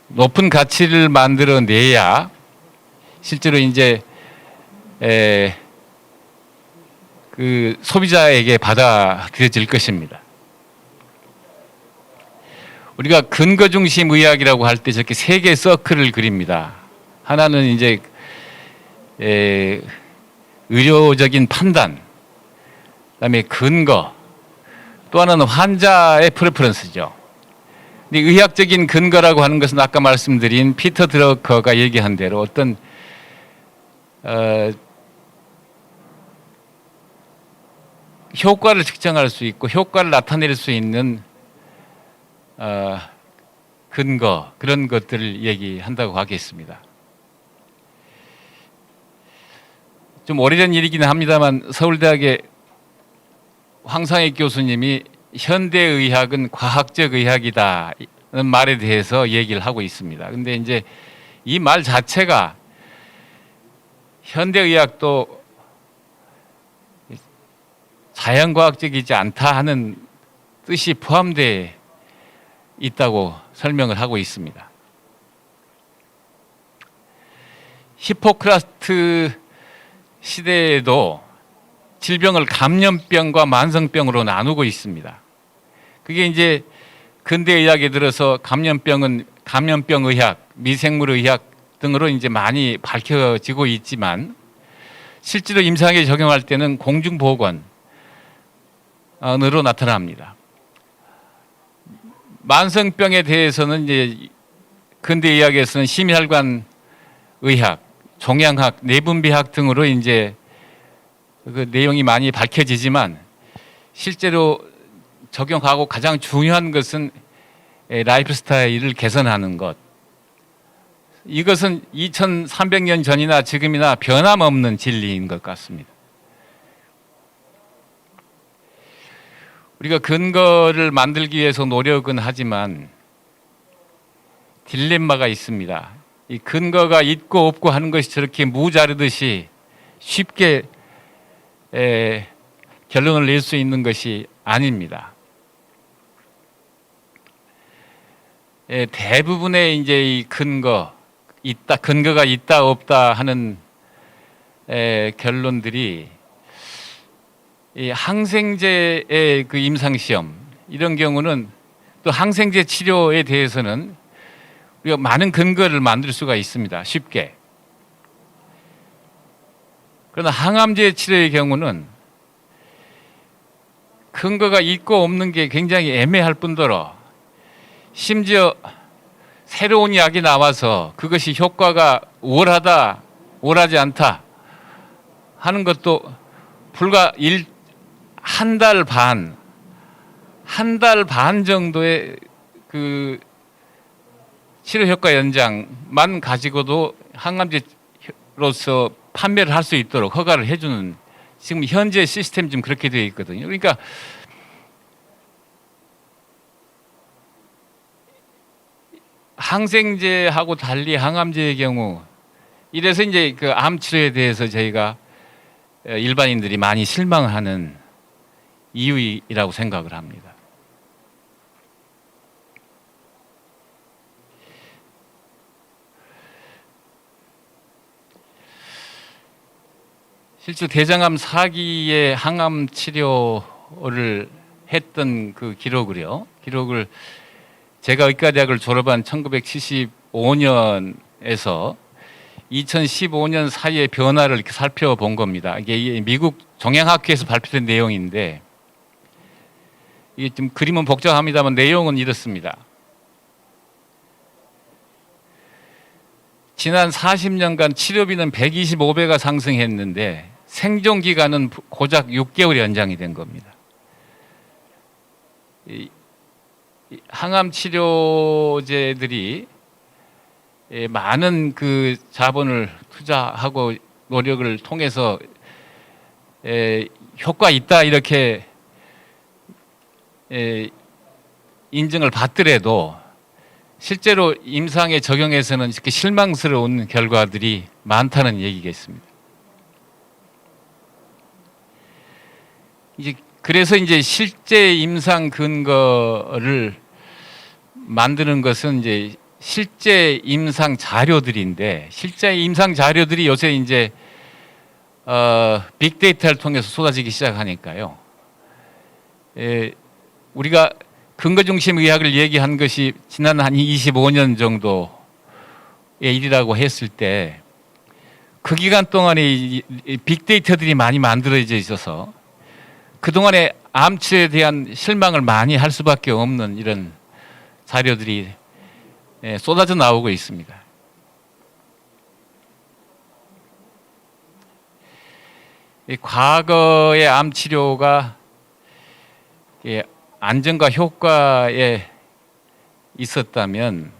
높은 가치를 만들어내야 실제로 이제 그 소비자에게 받아들여질 것입니다. 우리가 근거 중심 의학이라고 할 때 저렇게 세 개의 서클을 그립니다. 하나는 이제 의료적인 판단, 그다음에 근거, 또 하나는 환자의 프레퍼런스죠. 근데 의학적인 근거라고 하는 것은 아까 말씀드린 피터 드러커가 얘기한 대로 어떤 효과를 측정할 수 있고 효과를 나타낼 수 있는 근거, 그런 것들을 얘기한다고 하겠습니다. 좀 오래된 일이기는 합니다만 서울대학의 황상익 교수님이 현대의학은 과학적 의학이다는 말에 대해서 얘기를 하고 있습니다. 근데 이제 이 말 자체가 현대의학도 자연과학적이지 않다 하는 뜻이 포함되어 있다고 설명을 하고 있습니다. 히포크라트 시대에도 질병을 감염병과 만성병으로 나누고 있습니다. 그게 이제 근대 의학에 들어서 감염병은 감염병 의학, 미생물 의학 등으로 이제 많이 밝혀지고 있지만 실제로 임상에 적용할 때는 공중보건으로 나타납니다. 만성병에 대해서는 이제 근대 의학에서는 심혈관 의학, 종양학, 내분비학 등으로 이제 그 내용이 많이 밝혀지지만 실제로 적용하고 가장 중요한 것은 라이프 스타일을 개선하는 것. 이것은 2300년 전이나 지금이나 변함없는 진리인 것 같습니다. 우리가 근거를 만들기 위해서 노력은 하지만 딜레마가 있습니다. 이 근거가 있고 없고 하는 것이 저렇게 무 자르듯이 쉽게 결론을 낼 수 있는 것이 아닙니다. 대부분의 이제 이 근거가 있다 없다 하는 결론들이 이 항생제의 그 임상시험 이런 경우는 또 항생제 치료에 대해서는 우리가 많은 근거를 만들 수가 있습니다. 쉽게. 그러나 항암제 치료의 경우는 근거가 있고 없는 게 굉장히 애매할 뿐더러 심지어 새로운 약이 나와서 그것이 효과가 우월하다, 우월하지 않다 하는 것도 불과 한 달 반 정도의 그 치료 효과 연장만 가지고도 항암제로서 판매를 할 수 있도록 허가를 해주는 지금 현재 시스템이 좀 그렇게 되어 있거든요. 그러니까 항생제하고 달리 항암제의 경우 이래서 이제 그 암 치료에 대해서 저희가 일반인들이 많이 실망하는 이유이라고 생각을 합니다. 실제 대장암 4기의 항암 치료를 했던 그 기록을 제가 의과대학을 졸업한 1975년에서 2015년 사이의 변화를 이렇게 살펴본 겁니다. 이게 미국 종양학회에서 발표된 내용인데 이게 좀 그림은 복잡합니다만 내용은 이렇습니다. 지난 40년간 치료비는 125배가 상승했는데 생존 기간은 고작 6개월 연장이 된 겁니다. 항암 치료제들이 많은 그 자본을 투자하고 노력을 통해서 효과 있다 이렇게 인증을 받더라도 실제로 임상에 적용해서는 이렇게 실망스러운 결과들이 많다는 얘기겠습니다. 그래서 이제 실제 임상 근거를 만드는 것은 이제 실제 임상 자료들인데 실제 임상 자료들이 요새 이제 빅데이터를 통해서 쏟아지기 시작하니까요. 우리가 근거 중심 의학을 얘기한 것이 지난 한 25년 정도의 일이라고 했을 때 그 기간 동안에 이 빅데이터들이 많이 만들어져 있어서 그동안에 암치에 대한 실망을 많이 할 수밖에 없는 이런 자료들이 쏟아져 나오고 있습니다. 이 과거의 암 치료가 안전과 효과에 있었다면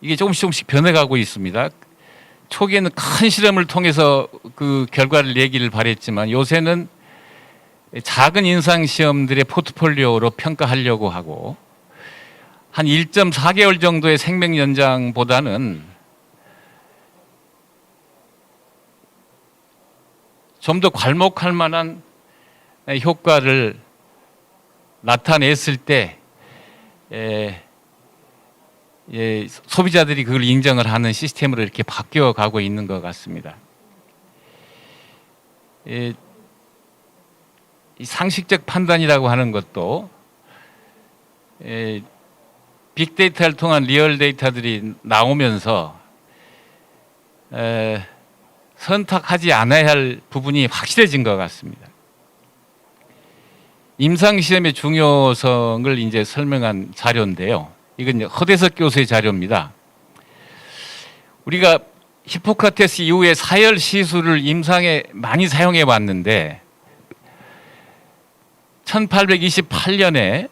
이게 조금씩 변해가고 있습니다. 초기에는 큰 실험을 통해서 그 결과를 내기를 바랬지만 요새는 작은 임상 시험들의 포트폴리오로 평가하려고 하고 한 1.4개월 정도의 생명 연장보다는 좀 더 괄목할 만한 효과를 나타냈을 때 소비자들이 그걸 인정을 하는 시스템으로 이렇게 바뀌어 가고 있는 것 같습니다. 이 상식적 판단이라고 하는 것도 빅데이터를 통한 리얼 데이터들이 나오면서 선택하지 않아야 할 부분이 확실해진 것 같습니다. 임상시험의 중요성을 이제 설명한 자료인데요. 이건 허대석 교수의 자료입니다. 우리가 히포크라테스 이후에 사열 시술을 임상에 많이 사용해 왔는데 1828년에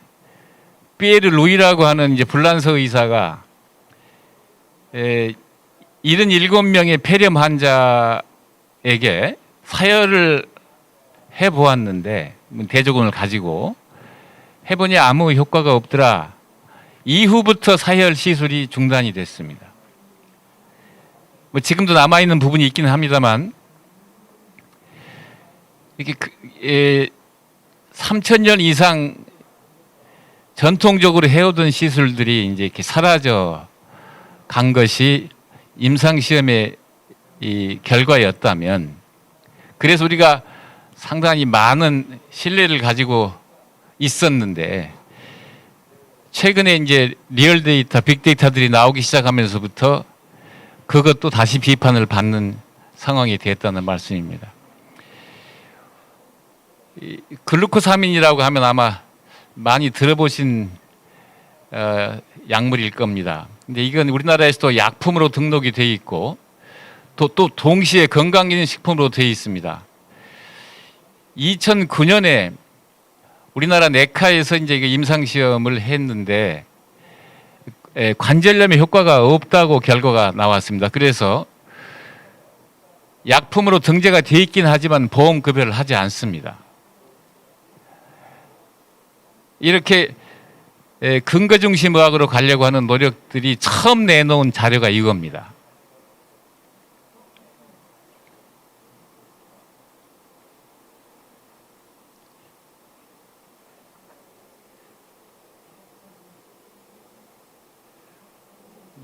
피에르 루이라고 하는 이제 불란서 의사가 77명의 폐렴 환자에게 사열을 해 보았는데 대조군을 가지고 해보니 아무 효과가 없더라. 이후부터 사열 시술이 중단이 됐습니다. 뭐 지금도 남아 있는 부분이 있기는 합니다만 이렇게 3,000년 이상 전통적으로 해오던 시술들이 이제 이렇게 사라져 간 것이 임상 시험의 이 결과였다면, 그래서 우리가 상당히 많은 신뢰를 가지고 있었는데 최근에 이제 리얼 데이터, 빅데이터들이 나오기 시작하면서부터 그것도 다시 비판을 받는 상황이 됐다는 말씀입니다. 글루코사민이라고 하면 아마 많이 들어보신 약물일 겁니다. 근데 이건 우리나라에서도 약품으로 등록이 돼 있고 또 동시에 건강기능식품으로 되어 있습니다. 2009년에 우리나라 내과에서 이제 임상시험을 했는데 관절염에 효과가 없다고 결과가 나왔습니다. 그래서 약품으로 등재가 돼 있긴 하지만 보험급여를 하지 않습니다. 이렇게 근거중심 의학으로 가려고 하는 노력들이 처음 내놓은 자료가 이겁니다.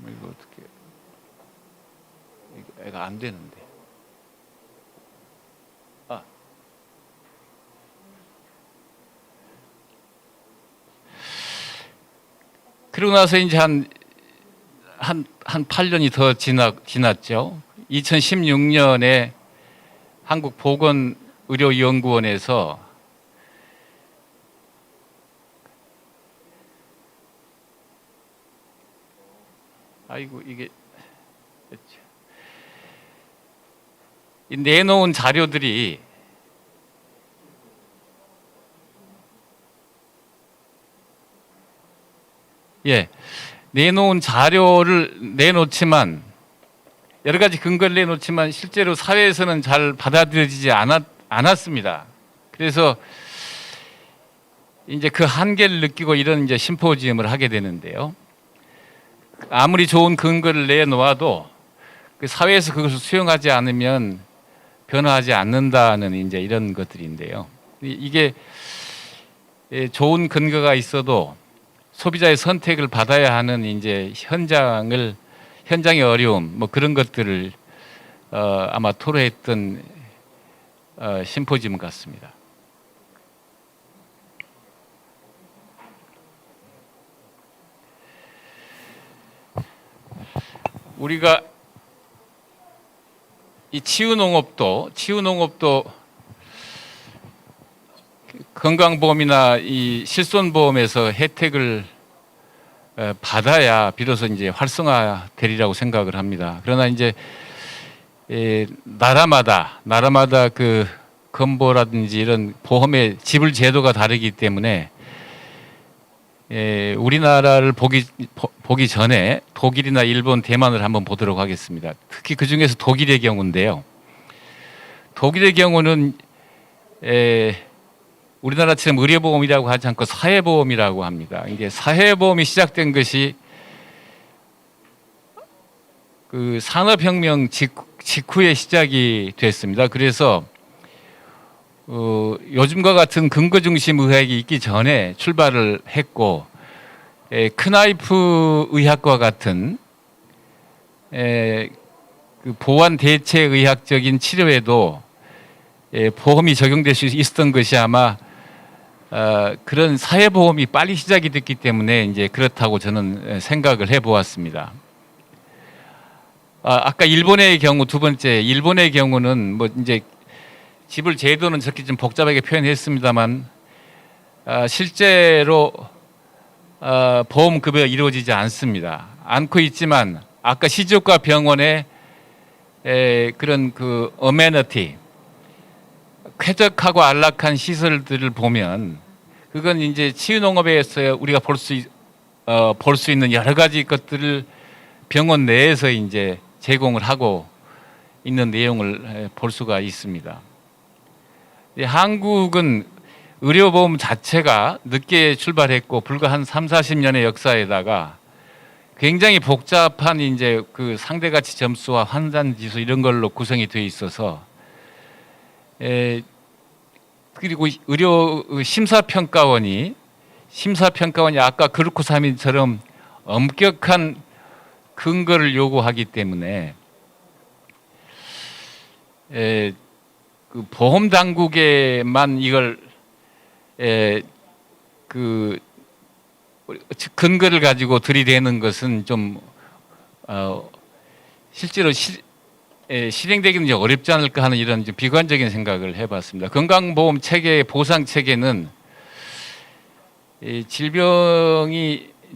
이거 어떻게 애가 안 되는데. 그러고 나서 이제 한 8년이 더 지났죠. 2016년에 한국보건의료연구원에서 이게 내놓은 자료들이 내놓은 자료를 내놓지만 여러 가지 근거를 내놓지만 실제로 사회에서는 잘 받아들여지지 않았습니다. 그래서 이제 그 한계를 느끼고 이런 이제 심포지엄을 하게 되는데요. 아무리 좋은 근거를 내놓아도 그 사회에서 그것을 수용하지 않으면 변화하지 않는다는 이제 이런 것들인데요. 이게 좋은 근거가 있어도 소비자의 선택을 받아야 하는 이제 현장의 어려움, 뭐 그런 것들을 아마 토로했던 심포지엄 같습니다. 우리가 이 치유농업도 건강보험이나 이 실손보험에서 혜택을 받아야 비로소 이제 활성화되리라고 생각을 합니다. 그러나 이제 나라마다 그 건보라든지 이런 보험의 지불 제도가 다르기 때문에 우리나라를 보기 전에 독일이나 일본, 대만을 한번 보도록 하겠습니다. 특히 그 중에서 독일의 경우인데요. 독일의 경우는 우리나라처럼 의료보험이라고 하지 않고 사회보험이라고 합니다. 이게 사회보험이 시작된 것이 그 산업혁명 직후에 시작이 됐습니다. 그래서 요즘과 같은 근거 중심 의학이 있기 전에 출발을 했고, 크나이프 의학과 같은 그 보완 대체 의학적인 치료에도 보험이 적용될 수 있었던 것이 아마 그런 사회보험이 빨리 시작이 됐기 때문에 이제 그렇다고 저는 생각을 해보았습니다. 아까 일본의 경우 두 번째, 일본의 경우는 뭐 이제 지불 제도는 저렇게 좀 복잡하게 표현했습니다만 실제로 보험 급여가 이루어지지 않습니다. 않고 있지만 아까 시주과 병원의 그런 그 어메니티, 쾌적하고 안락한 시설들을 보면 그건 이제 치유농업에서 우리가 볼 수 있는 여러 가지 것들을 병원 내에서 이제 제공을 하고 있는 내용을 볼 수가 있습니다. 한국은 의료보험 자체가 늦게 출발했고 불과 한 3, 40년의 역사에다가 굉장히 복잡한 이제 그 상대가치 점수와 환산 지수 이런 걸로 구성이 되어 있어서 그리고 의료 심사평가원이 아까 그루코사민처럼 엄격한 근거를 요구하기 때문에 그 보험 당국에만 이걸 그 근거를 가지고 들이대는 것은 좀 실제로 실행되기는 어렵지 않을까 하는 이런 좀 비관적인 생각을 해봤습니다. 건강보험 체계의 보상 체계는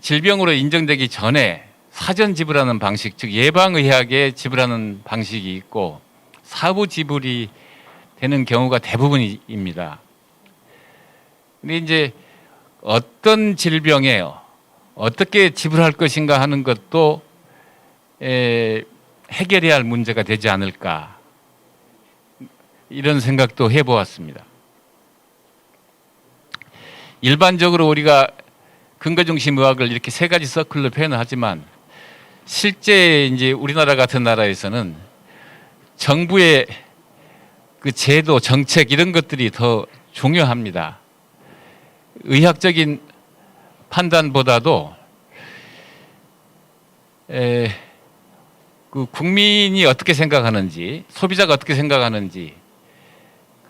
질병으로 인정되기 전에 사전 지불하는 방식, 즉 예방의학에 지불하는 방식이 있고 사부 지불이 되는 경우가 대부분입니다. 근데 이제 어떤 질병에 어떻게 지불할 것인가 하는 것도 해결해야 할 문제가 되지 않을까 이런 생각도 해보았습니다. 일반적으로 우리가 근거중심 의학을 이렇게 세 가지 서클로 표현을 하지만 실제 이제 우리나라 같은 나라에서는 정부의 그 제도, 정책 이런 것들이 더 중요합니다. 의학적인 판단보다도 그 국민이 어떻게 생각하는지, 소비자가 어떻게 생각하는지,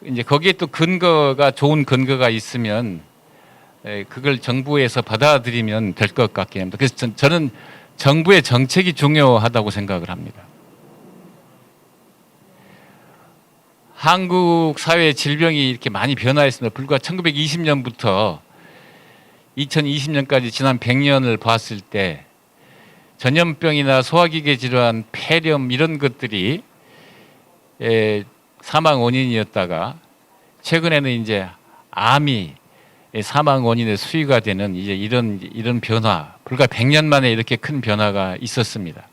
이제 거기에 또 근거가 좋은 근거가 있으면 그걸 정부에서 받아들이면 될 것 같긴 합니다. 그래서 저는 정부의 정책이 중요하다고 생각을 합니다. 한국 사회 질병이 이렇게 많이 변화했습니다. 불과 1920년부터 2020년까지 지난 100년을 봤을 때 전염병이나 소화기계 질환, 폐렴 이런 것들이 사망 원인이었다가 최근에는 이제 암이 사망 원인의 수위가 되는 이제 이런 변화, 불과 100년 만에 이렇게 큰 변화가 있었습니다.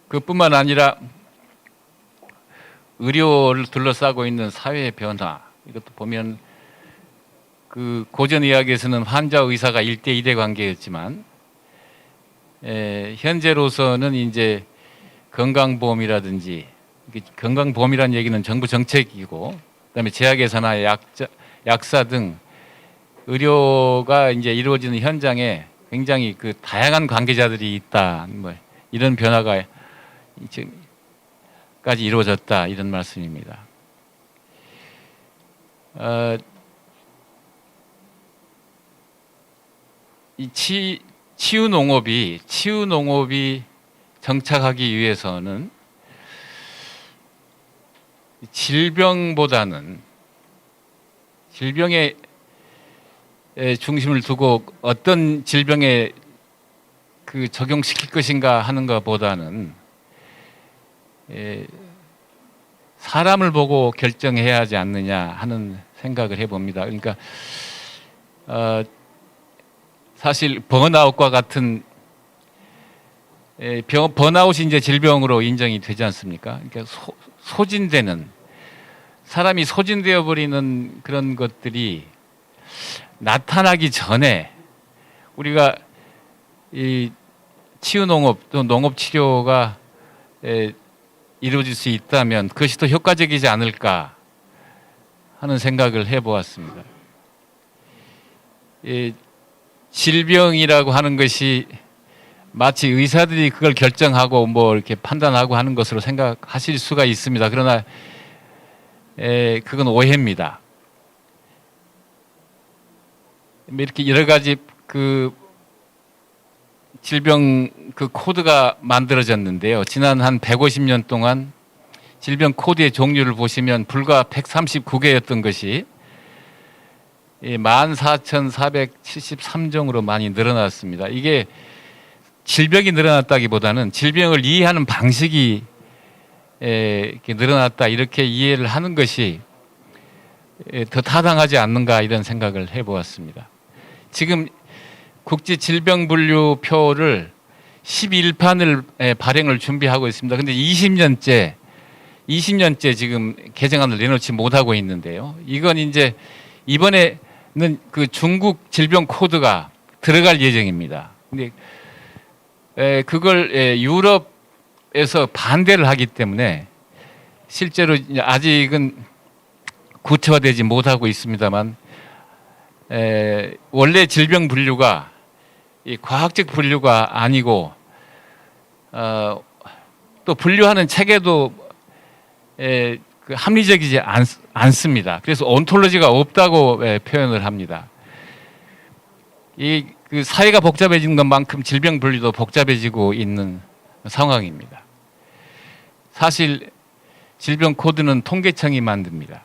그뿐만 아니라 의료를 둘러싸고 있는 사회의 변화, 이것도 보면 그 고전 의학에서는 환자 의사가 1대1의 관계였지만 현재로서는 이제 건강보험이라든지, 건강보험이라는 얘기는 정부 정책이고 그다음에 제약회사나 약사 등 의료가 이제 이루어지는 현장에 굉장히 그 다양한 관계자들이 있다, 뭐 이런 변화가 까지 이루어졌다, 이런 말씀입니다. 이 치유 농업이 정착하기 위해서는 질병보다는 질병에 중심을 두고 어떤 질병에 그 적용시킬 것인가 하는 것보다는 사람을 보고 결정해야 하지 않느냐 하는 생각을 해봅니다. 그러니까 사실 번아웃과 같은 번아웃이 이제 질병으로 인정이 되지 않습니까? 그러니까 소진되는, 사람이 소진되어 버리는 그런 것들이 나타나기 전에 우리가 이 치유 농업 또 농업 치료가 이루어질 수 있다면 그것이 더 효과적이지 않을까 하는 생각을 해보았습니다. 질병이라고 하는 것이 마치 의사들이 그걸 결정하고 뭐 이렇게 판단하고 하는 것으로 생각하실 수가 있습니다. 그러나 그건 오해입니다. 이렇게 여러 가지 그 질병 그 코드가 만들어졌는데요. 지난 한 150년 동안 질병 코드의 종류를 보시면 불과 139개였던 것이 14,473종으로 많이 늘어났습니다. 이게 질병이 늘어났다기보다는 질병을 이해하는 방식이 이렇게 늘어났다 이렇게 이해를 하는 것이 더 타당하지 않는가 이런 생각을 해보았습니다. 지금 국제질병분류표를 11판을 발행을 준비하고 있습니다. 근데 20년째 지금 개정안을 내놓지 못하고 있는데요. 이건 이제 이번에는 그 중국 질병 코드가 들어갈 예정입니다. 근데 그걸 유럽에서 반대를 하기 때문에 실제로 아직은 구체화되지 못하고 있습니다만 원래 질병 분류가 이 과학적 분류가 아니고 또 분류하는 체계도 그 합리적이지 않습니다. 그래서 온톨로지가 없다고 표현을 합니다. 그 사회가 복잡해진 것만큼 질병 분류도 복잡해지고 있는 상황입니다. 사실 질병 코드는 통계청이 만듭니다.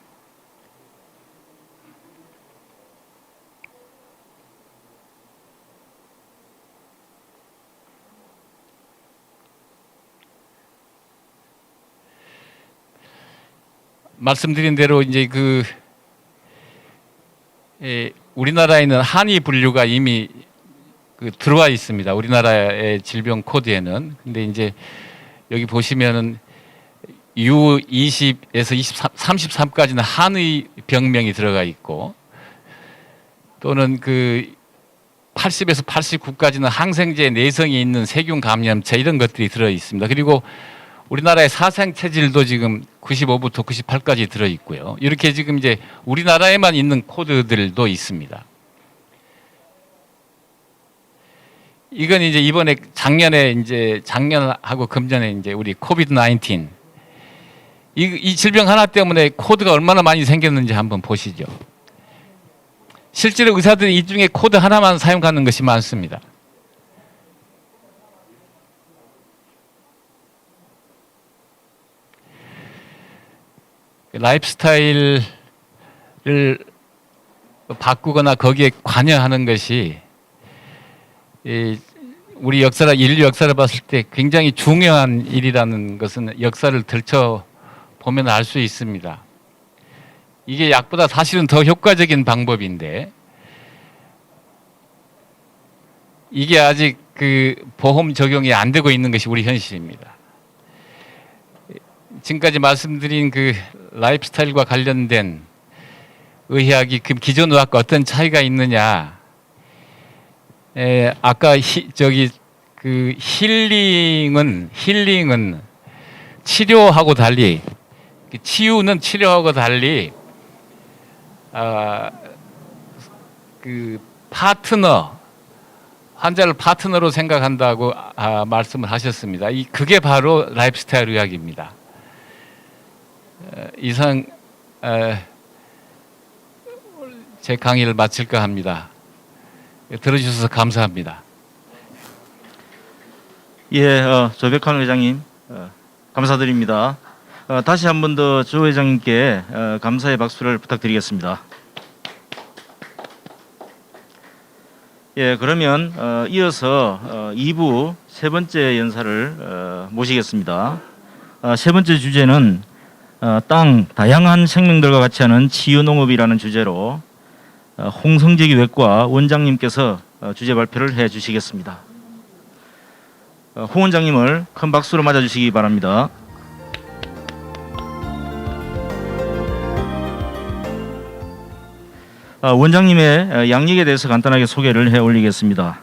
말씀드린 대로 이제 우리나라에는 한의 분류가 이미 들어와 있습니다. 우리나라의 질병 코드에는. 근데 이제 여기 보시면은 U20에서 33까지는 한의 병명이 들어가 있고 또는 80에서 89까지는 항생제 내성이 있는 세균 감염체 이런 것들이 들어 있습니다. 그리고 우리나라의 사생 체질도 지금 95부터 98까지 들어 있고요. 이렇게 지금 이제 우리나라에만 있는 코드들도 있습니다. 이건 이제 이번에 작년하고 금년에 이제 우리 코비드-19 이 질병 하나 때문에 코드가 얼마나 많이 생겼는지 한번 보시죠. 실제로 의사들이 이 중에 코드 하나만 사용하는 것이 많습니다. 라이프 스타일을 바꾸거나 거기에 관여하는 것이 우리 인류 역사를 봤을 때 굉장히 중요한 일이라는 것은 역사를 들춰보면 알 수 있습니다. 이게 약보다 사실은 더 효과적인 방법인데 이게 아직 보험 적용이 안 되고 있는 것이 우리 현실입니다. 지금까지 말씀드린 라이프 스타일과 관련된 의학이 기존 의학과 어떤 차이가 있느냐? 아까 힐링은 치료하고 달리 치유는 치료하고 달리 환자를 파트너로 생각한다고 말씀을 하셨습니다. 그게 바로 라이프 스타일 의학입니다. 이상 제 강의를 마칠까 합니다. 들어주셔서 감사합니다. 예, 조백환 회장님 감사드립니다. 다시 한 번 더 조 회장님께 감사의 박수를 부탁드리겠습니다. 예, 그러면 이어서 2부 세 번째 연사를 모시겠습니다. 세 번째 주제는 땅 다양한 생명들과 같이 하는 치유농업이라는 주제로 홍성재 기획과 원장님께서 주제 발표를 해 주시겠습니다. 홍 원장님을 큰 박수로 맞아주시기 바랍니다. 원장님의 양력에 대해서 간단하게 소개를 해 올리겠습니다.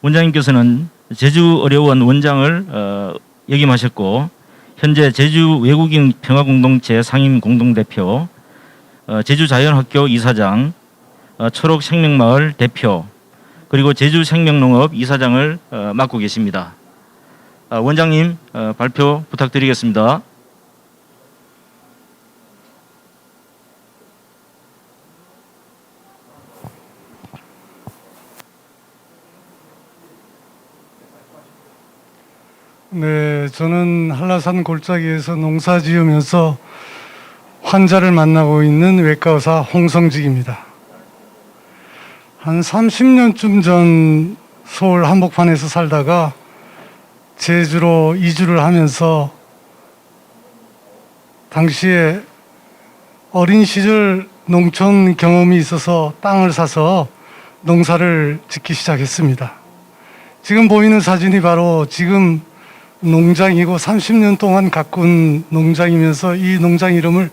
원장님께서는 제주 의료원 원장을 역임하셨고 현재 제주 외국인 평화공동체 상임 공동대표, 제주자연학교 이사장, 초록생명마을 대표, 그리고 제주생명농업 이사장을 맡고 계십니다. 원장님 발표 부탁드리겠습니다. 네, 저는 한라산 골짜기에서 농사 지으면서 환자를 만나고 있는 외과의사 홍성직입니다. 한 30년쯤 전 서울 한복판에서 살다가 제주로 이주를 하면서 당시에 어린 시절 농촌 경험이 있어서 땅을 사서 농사를 짓기 시작했습니다. 지금 보이는 사진이 바로 지금 농장이고 30년 동안 가꾼 농장이면서 이 농장 이름을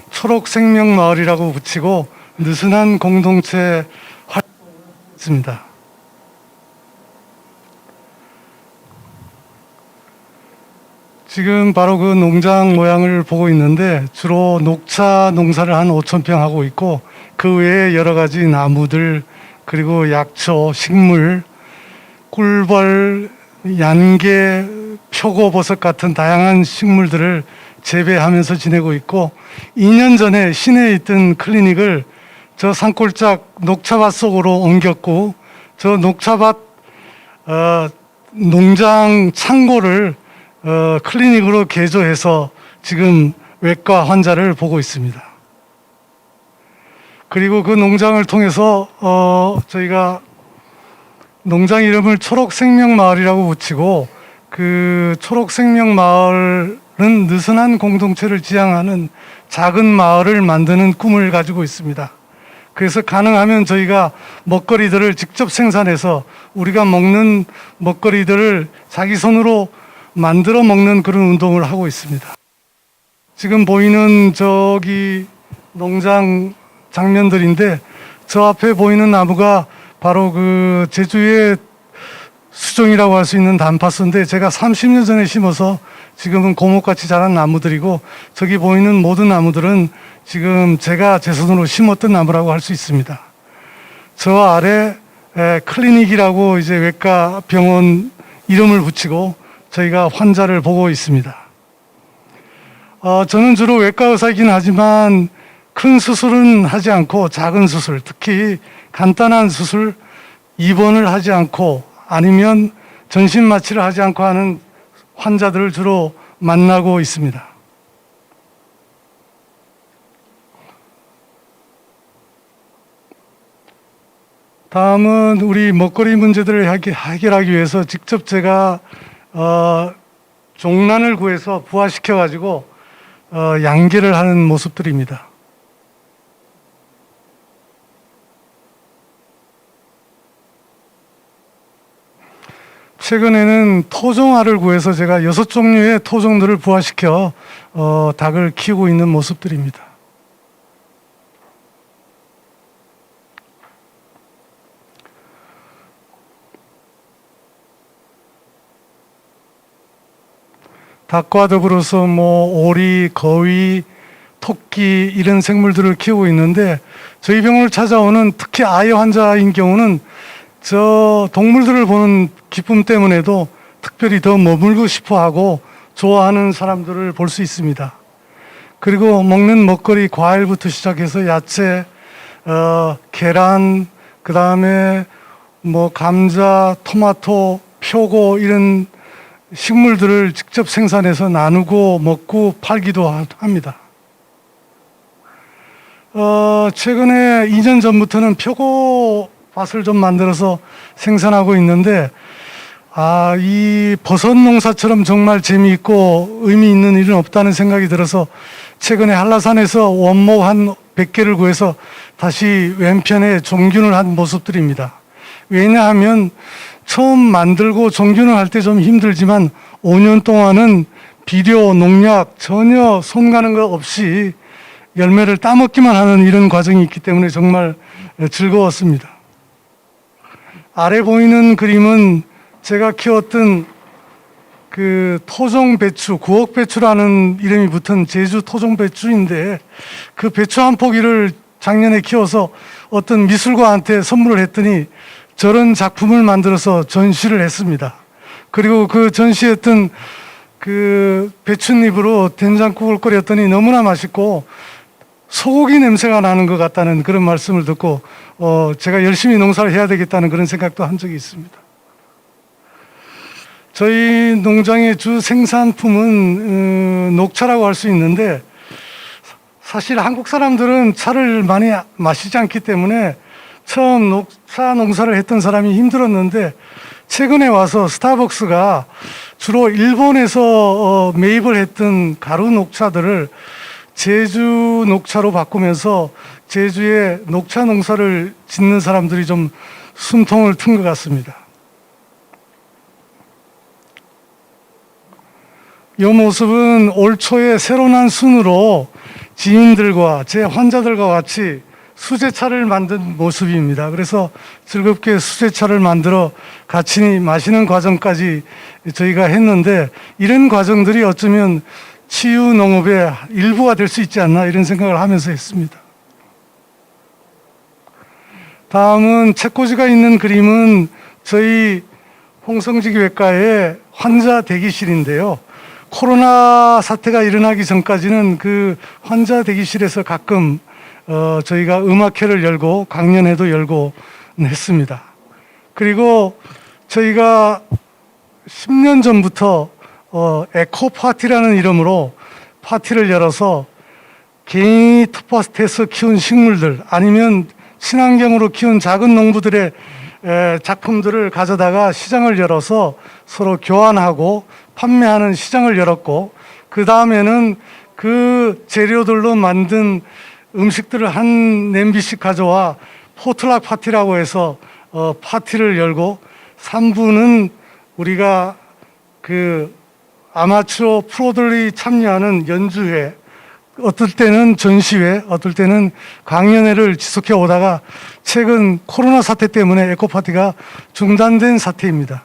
초록생명마을이라고 붙이고 느슨한 공동체 활동했습니다. 지금 바로 그 농장 모양을 보고 있는데 주로 녹차 농사를 한 5,000평 하고 있고 그 외에 여러 가지 나무들 그리고 약초, 식물, 꿀벌, 얀개, 표고버섯 같은 다양한 식물들을 재배하면서 지내고 있고 2년 전에 시내에 있던 클리닉을 저 산골짝 녹차밭 속으로 옮겼고 저 녹차밭 농장 창고를 클리닉으로 개조해서 지금 외과 환자를 보고 있습니다. 그리고 그 농장을 통해서 저희가 농장 이름을 초록생명마을이라고 붙이고 그 초록생명마을은 느슨한 공동체를 지향하는 작은 마을을 만드는 꿈을 가지고 있습니다. 그래서 가능하면 저희가 먹거리들을 직접 생산해서 우리가 먹는 먹거리들을 자기 손으로 만들어 먹는 그런 운동을 하고 있습니다. 지금 보이는 저기 농장 장면들인데 저 앞에 보이는 나무가 바로 그 제주의 수종이라고 할 수 있는 단파수인데 제가 30년 전에 심어서 지금은 고목같이 자란 나무들이고 저기 보이는 모든 나무들은 지금 제가 제 손으로 심었던 나무라고 할 수 있습니다. 저 아래 클리닉이라고 이제 외과 병원 이름을 붙이고 저희가 환자를 보고 있습니다. 저는 주로 외과 의사이긴 하지만 큰 수술은 하지 않고 작은 수술, 특히 간단한 수술, 입원을 하지 않고 아니면 전신 마취를 하지 않고 하는 환자들을 주로 만나고 있습니다. 다음은 우리 먹거리 문제들을 해결하기 위해서 직접 제가 종란을 구해서 부화시켜 가지고 양계를 하는 모습들입니다. 최근에는 토종알을 구해서 제가 6종류의 토종들을 부화시켜 닭을 키우고 있는 모습들입니다. 닭과 더불어서 오리, 거위, 토끼 이런 생물들을 키우고 있는데 저희 병원을 찾아오는 특히 아이 환자인 경우는 저 동물들을 보는 기쁨 때문에도 특별히 더 머물고 싶어하고 좋아하는 사람들을 볼 수 있습니다. 그리고 먹는 먹거리 과일부터 시작해서 야채, 계란, 그 다음에 감자, 토마토, 표고 이런 식물들을 직접 생산해서 나누고 먹고 팔기도 합니다. 최근에 2년 전부터는 표고밭을 좀 만들어서 생산하고 있는데 이 버섯 농사처럼 정말 재미있고 의미 있는 일은 없다는 생각이 들어서 최근에 한라산에서 원목 한 100개를 구해서 다시 왼편에 종균을 한 모습들입니다. 왜냐하면 처음 만들고 종균을 할 때 좀 힘들지만 5년 동안은 비료, 농약 전혀 손 가는 것 없이 열매를 따먹기만 하는 이런 과정이 있기 때문에 정말 즐거웠습니다. 아래 보이는 그림은 제가 키웠던 그 토종 배추, 구억 배추라는 이름이 붙은 제주 토종 배추인데 그 배추 한 포기를 작년에 키워서 어떤 미술가한테 선물을 했더니 저런 작품을 만들어서 전시를 했습니다. 그리고 그 전시했던 그 배춧잎으로 된장국을 끓였더니 너무나 맛있고 소고기 냄새가 나는 것 같다는 그런 말씀을 듣고 제가 열심히 농사를 해야 되겠다는 그런 생각도 한 적이 있습니다. 저희 농장의 주 생산품은 녹차라고 할 수 있는데 사실 한국 사람들은 차를 많이 마시지 않기 때문에 처음 녹차 농사를 했던 사람이 힘들었는데 최근에 와서 스타벅스가 주로 일본에서 매입을 했던 가루 녹차들을 제주 녹차로 바꾸면서 제주에 녹차 농사를 짓는 사람들이 좀 숨통을 튼 것 같습니다. 이 모습은 올 초에 새로 난 순으로 지인들과 제 환자들과 같이 수제차를 만든 모습입니다. 그래서 즐겁게 수제차를 만들어 같이 마시는 과정까지 저희가 했는데 이런 과정들이 어쩌면 치유 농업의 일부가 될 수 있지 않나 이런 생각을 하면서 했습니다. 다음은 책꽂이가 있는 그림은 저희 홍성지교회과의 환자 대기실인데요. 코로나 사태가 일어나기 전까지는 그 환자 대기실에서 가끔 저희가 음악회를 열고 강연회도 열고 했습니다. 그리고 저희가 10년 전부터 에코 파티라는 이름으로 파티를 열어서 개인이 텃밭에서 키운 식물들 아니면 친환경으로 키운 작은 농부들의 작품들을 가져다가 시장을 열어서 서로 교환하고 판매하는 시장을 열었고 그 다음에는 그 재료들로 만든 음식들을 한 냄비씩 가져와 포틀락 파티라고 해서 파티를 열고 3부는 우리가 그 아마추어 프로들이 참여하는 연주회, 어떨 때는 전시회, 어떨 때는 강연회를 지속해 오다가 최근 코로나 사태 때문에 에코파티가 중단된 사태입니다.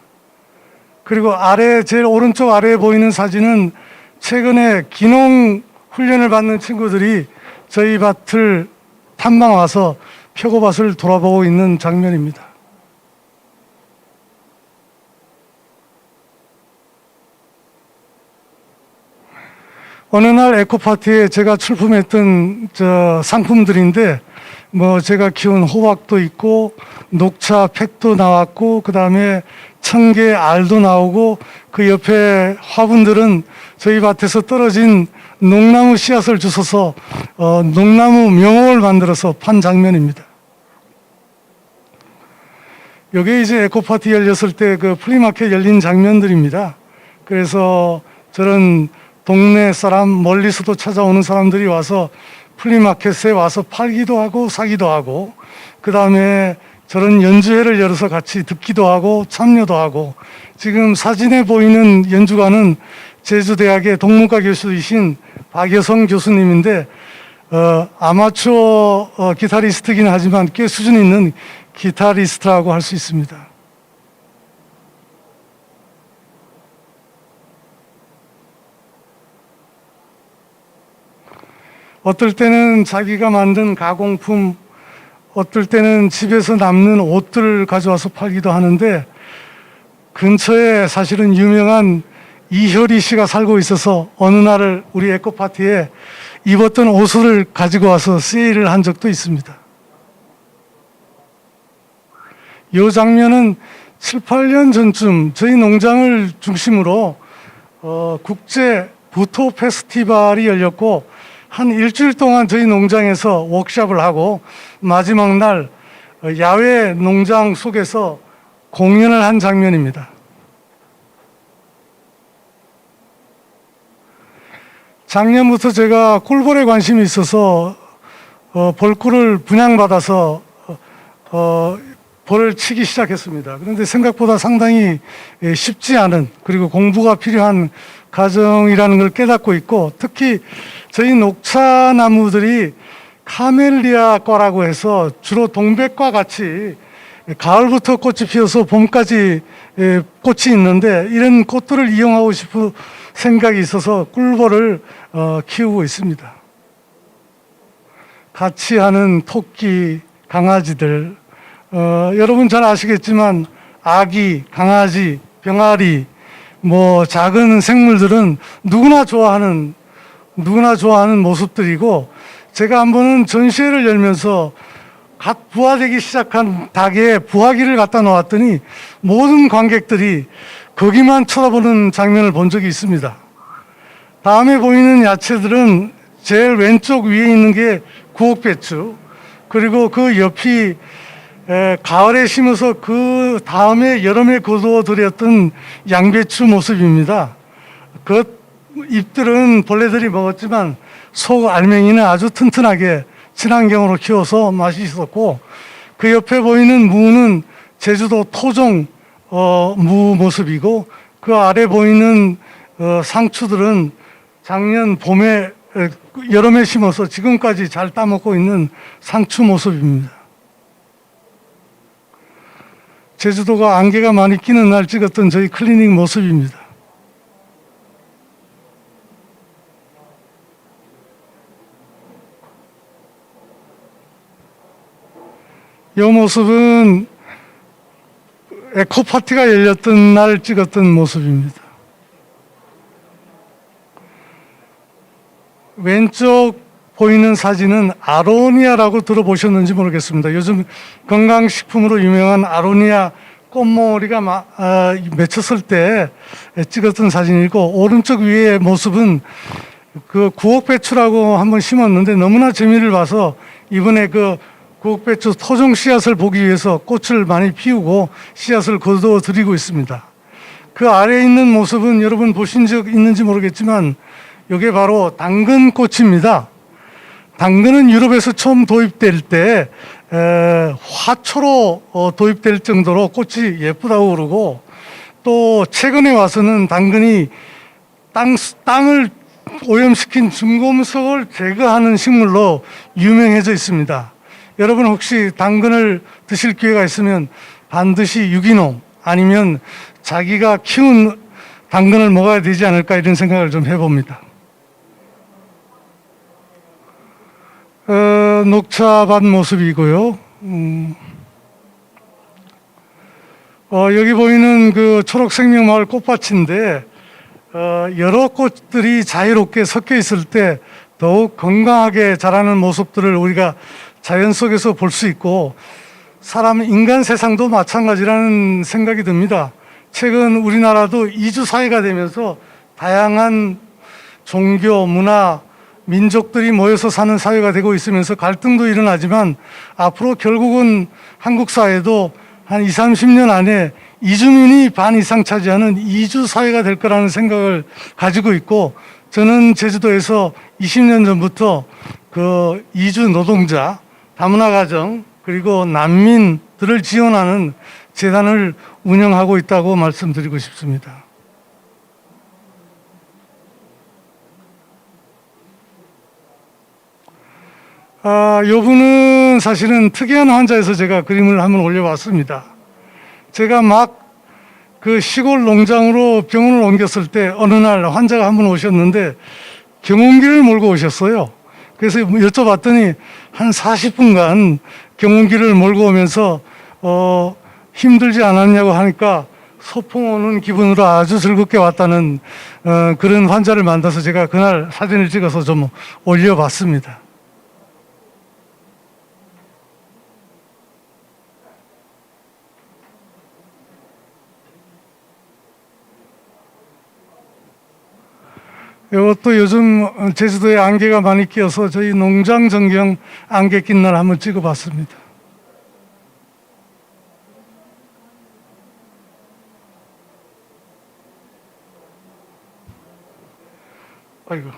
그리고 아래 제일 오른쪽 아래에 보이는 사진은 최근에 기농 훈련을 받는 친구들이 저희 밭을 탐방 와서 표고밭을 돌아보고 있는 장면입니다. 어느 날 에코파티에 제가 출품했던 상품들인데 뭐 제가 키운 호박도 있고 녹차 팩도 나왔고 그 다음에 청개 알도 나오고 그 옆에 화분들은 저희 밭에서 떨어진 농나무 씨앗을 주워서 농나무 묘목을 만들어서 판 장면입니다. 이게 이제 에코파티 열렸을 때 그 플리마켓 열린 장면들입니다. 그래서 저런 동네 사람 멀리서도 찾아오는 사람들이 와서 플리마켓에 와서 팔기도 하고 사기도 하고 그 다음에 저런 연주회를 열어서 같이 듣기도 하고 참여도 하고 지금 사진에 보이는 연주가는 제주대학의 동문과 교수이신 박여성 교수님인데 아마추어 기타리스트긴 하지만 꽤 수준 있는 기타리스트라고 할 수 있습니다. 어떨 때는 자기가 만든 가공품, 어떨 때는 집에서 남는 옷들을 가져와서 팔기도 하는데 근처에 사실은 유명한 이효리 씨가 살고 있어서 어느 날 우리 에코파티에 입었던 옷을 가지고 와서 세일을 한 적도 있습니다. 이 장면은 7, 8년 전쯤 저희 농장을 중심으로 국제 부토 페스티벌이 열렸고 한 일주일 동안 저희 농장에서 워크숍을 하고 마지막 날 야외 농장 속에서 공연을 한 장면입니다. 작년부터 제가 꿀벌에 관심이 있어서 벌꿀을 분양받아서 벌을 치기 시작했습니다. 그런데 생각보다 상당히 쉽지 않은 그리고 공부가 필요한 과정이라는 걸 깨닫고 있고 특히 저희 녹차나무들이 카멜리아과라고 해서 주로 동백과 같이 가을부터 꽃이 피어서 봄까지 꽃이 있는데 이런 꽃들을 이용하고 싶은 생각이 있어서 꿀벌을 키우고 있습니다. 같이 하는 토끼, 강아지들, 여러분 잘 아시겠지만 아기, 강아지, 병아리, 뭐 작은 생물들은 누구나 좋아하는 모습들이고, 제가 한 번은 전시회를 열면서 갓 부화되기 시작한 닭에 부화기를 갖다 놓았더니 모든 관객들이 거기만 쳐다보는 장면을 본 적이 있습니다. 다음에 보이는 야채들은 제일 왼쪽 위에 있는 게 구옥배추, 그리고 그 옆이 가을에 심어서 그 다음에 여름에 거두어 들였던 양배추 모습입니다. 그 잎들은 벌레들이 먹었지만 속 알맹이는 아주 튼튼하게 친환경으로 키워서 맛이 있었고, 그 옆에 보이는 무는 제주도 토종 무 모습이고, 그 아래 보이는 상추들은 작년 봄에 여름에 심어서 지금까지 잘 따먹고 있는 상추 모습입니다. 제주도가 안개가 많이 끼는 날 찍었던 저희 클리닉 모습입니다. 이 모습은 에코파티가 열렸던 날 찍었던 모습입니다. 왼쪽 보이는 사진은 아로니아라고 들어보셨는지 모르겠습니다. 요즘 건강식품으로 유명한 아로니아 꽃머리가 맺혔을 때 찍었던 사진이고, 오른쪽 위의 모습은 그 구옥배추라고 한번 심었는데 너무나 재미를 봐서 이번에 그 구옥배추 토종 씨앗을 보기 위해서 꽃을 많이 피우고 씨앗을 거두어 드리고 있습니다. 그 아래에 있는 모습은 여러분 보신 적 있는지 모르겠지만 이게 바로 당근꽃입니다. 당근은 유럽에서 처음 도입될 때 화초로 도입될 정도로 꽃이 예쁘다고 그러고, 또 최근에 와서는 당근이 땅을 오염시킨 중금속을 제거하는 식물로 유명해져 있습니다. 여러분 혹시 당근을 드실 기회가 있으면 반드시 유기농 아니면 자기가 키운 당근을 먹어야 되지 않을까 이런 생각을 좀 해봅니다. 녹차밭 모습이고요. 여기 보이는 그 초록생명마을 꽃밭인데 여러 꽃들이 자유롭게 섞여 있을 때 더욱 건강하게 자라는 모습들을 우리가 자연 속에서 볼 수 있고, 인간 세상도 마찬가지라는 생각이 듭니다. 최근 우리나라도 이주 사회가 되면서 다양한 종교, 문화, 민족들이 모여서 사는 사회가 되고 있으면서 갈등도 일어나지만, 앞으로 결국은 한국 사회도 한 20, 30년 안에 이주민이 반 이상 차지하는 이주 사회가 될 거라는 생각을 가지고 있고, 저는 제주도에서 20년 전부터 그 이주 노동자, 다문화 가정, 그리고 난민들을 지원하는 재단을 운영하고 있다고 말씀드리고 싶습니다. 요분은 사실은 특이한 환자에서 제가 그림을 한번 올려봤습니다. 제가 막 그 시골 농장으로 병원을 옮겼을 때 어느 날 환자가 한 분 오셨는데 경운기를 몰고 오셨어요. 그래서 여쭤봤더니 한 40분간 경운기를 몰고 오면서 힘들지 않았냐고 하니까 소풍 오는 기분으로 아주 즐겁게 왔다는 그런 환자를 만나서 제가 그날 사진을 찍어서 좀 올려봤습니다. 이것도 요즘 제주도에 안개가 많이 끼어서 저희 농장 전경 안개 낀 날 한번 찍어봤습니다. 아이고.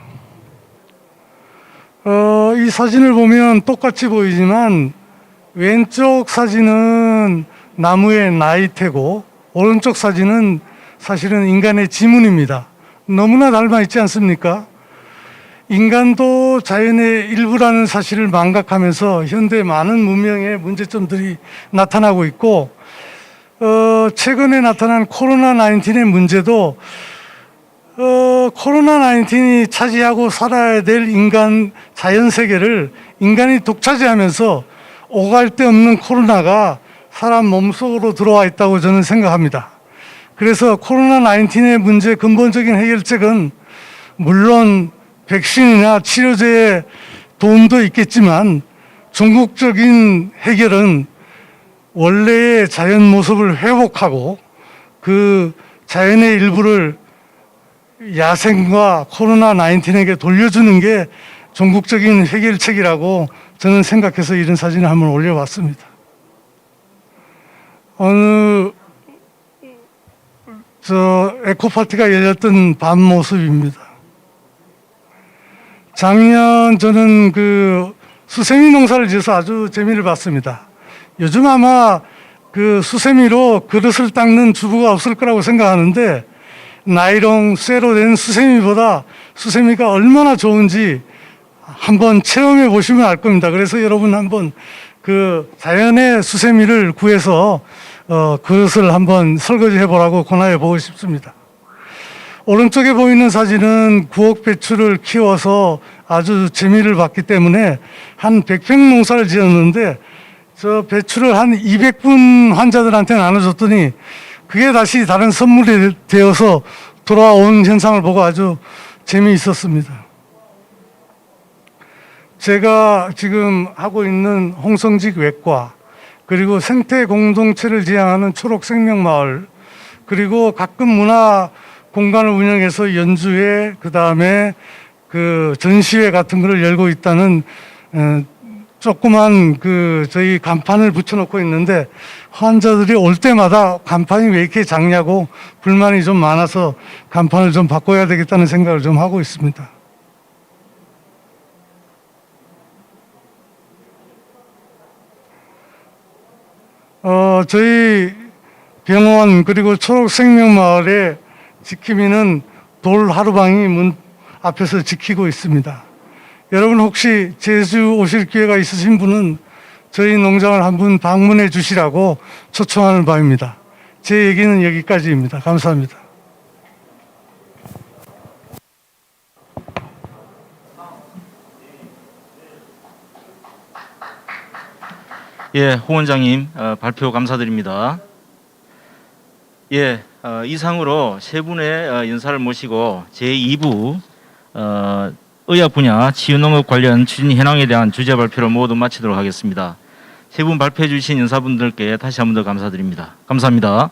이 사진을 보면 똑같이 보이지만 왼쪽 사진은 나무의 나이테고 오른쪽 사진은 사실은 인간의 지문입니다. 너무나 닮아 있지 않습니까? 인간도 자연의 일부라는 사실을 망각하면서 현대 많은 문명의 문제점들이 나타나고 있고, 최근에 나타난 코로나19의 문제도 코로나19이 차지하고 살아야 될 인간 자연 세계를 인간이 독차지하면서 오갈 데 없는 코로나가 사람 몸속으로 들어와 있다고 저는 생각합니다. 그래서 코로나19의 문제 근본적인 해결책은 물론 백신이나 치료제의 도움도 있겠지만 궁극적인 해결은 원래의 자연 모습을 회복하고 그 자연의 일부를 야생과 코로나19에게 돌려주는 게 궁극적인 해결책이라고 저는 생각해서 이런 사진을 한번 올려봤습니다. 어느 에코파티가 열렸던 밤 모습입니다. 작년 저는 그 수세미 농사를 지어서 아주 재미를 봤습니다. 요즘 아마 그 수세미로 그릇을 닦는 주부가 없을 거라고 생각하는데, 나이롱 쇠로 된 수세미보다 수세미가 얼마나 좋은지 한번 체험해 보시면 알 겁니다. 그래서 여러분 한번 그 자연의 수세미를 구해서 그릇을 한번 설거지 해보라고 권하여 보고 싶습니다. 오른쪽에 보이는 사진은 구옥 배추를 키워서 아주 재미를 봤기 때문에 한 100평 농사를 지었는데, 저 배추를 한 200분 환자들한테 나눠줬더니 그게 다시 다른 선물이 되어서 돌아온 현상을 보고 아주 재미있었습니다. 제가 지금 하고 있는 홍성직 외과, 그리고 생태 공동체를 지향하는 초록생명마을, 그리고 가끔 문화 공간을 운영해서 연주회, 그 다음에 그 전시회 같은 거를 열고 있다는 조그만 그 저희 간판을 붙여놓고 있는데, 환자들이 올 때마다 간판이 왜 이렇게 작냐고 불만이 좀 많아서 간판을 좀 바꿔야 되겠다는 생각을 좀 하고 있습니다. 저희 병원 그리고 초록생명마을의 지킴이는 돌 하루방이 문 앞에서 지키고 있습니다. 여러분 혹시 제주 오실 기회가 있으신 분은 저희 농장을 한번 방문해 주시라고 초청하는 바입니다. 제 얘기는 여기까지입니다. 감사합니다. 예, 홍 원장님 발표 감사드립니다. 예, 이상으로 세 분의 연사를 모시고 제2부 의학 분야 치유농업 관련 추진 현황에 대한 주제 발표를 모두 마치도록 하겠습니다. 세 분 발표해 주신 연사분들께 다시 한 번 더 감사드립니다. 감사합니다.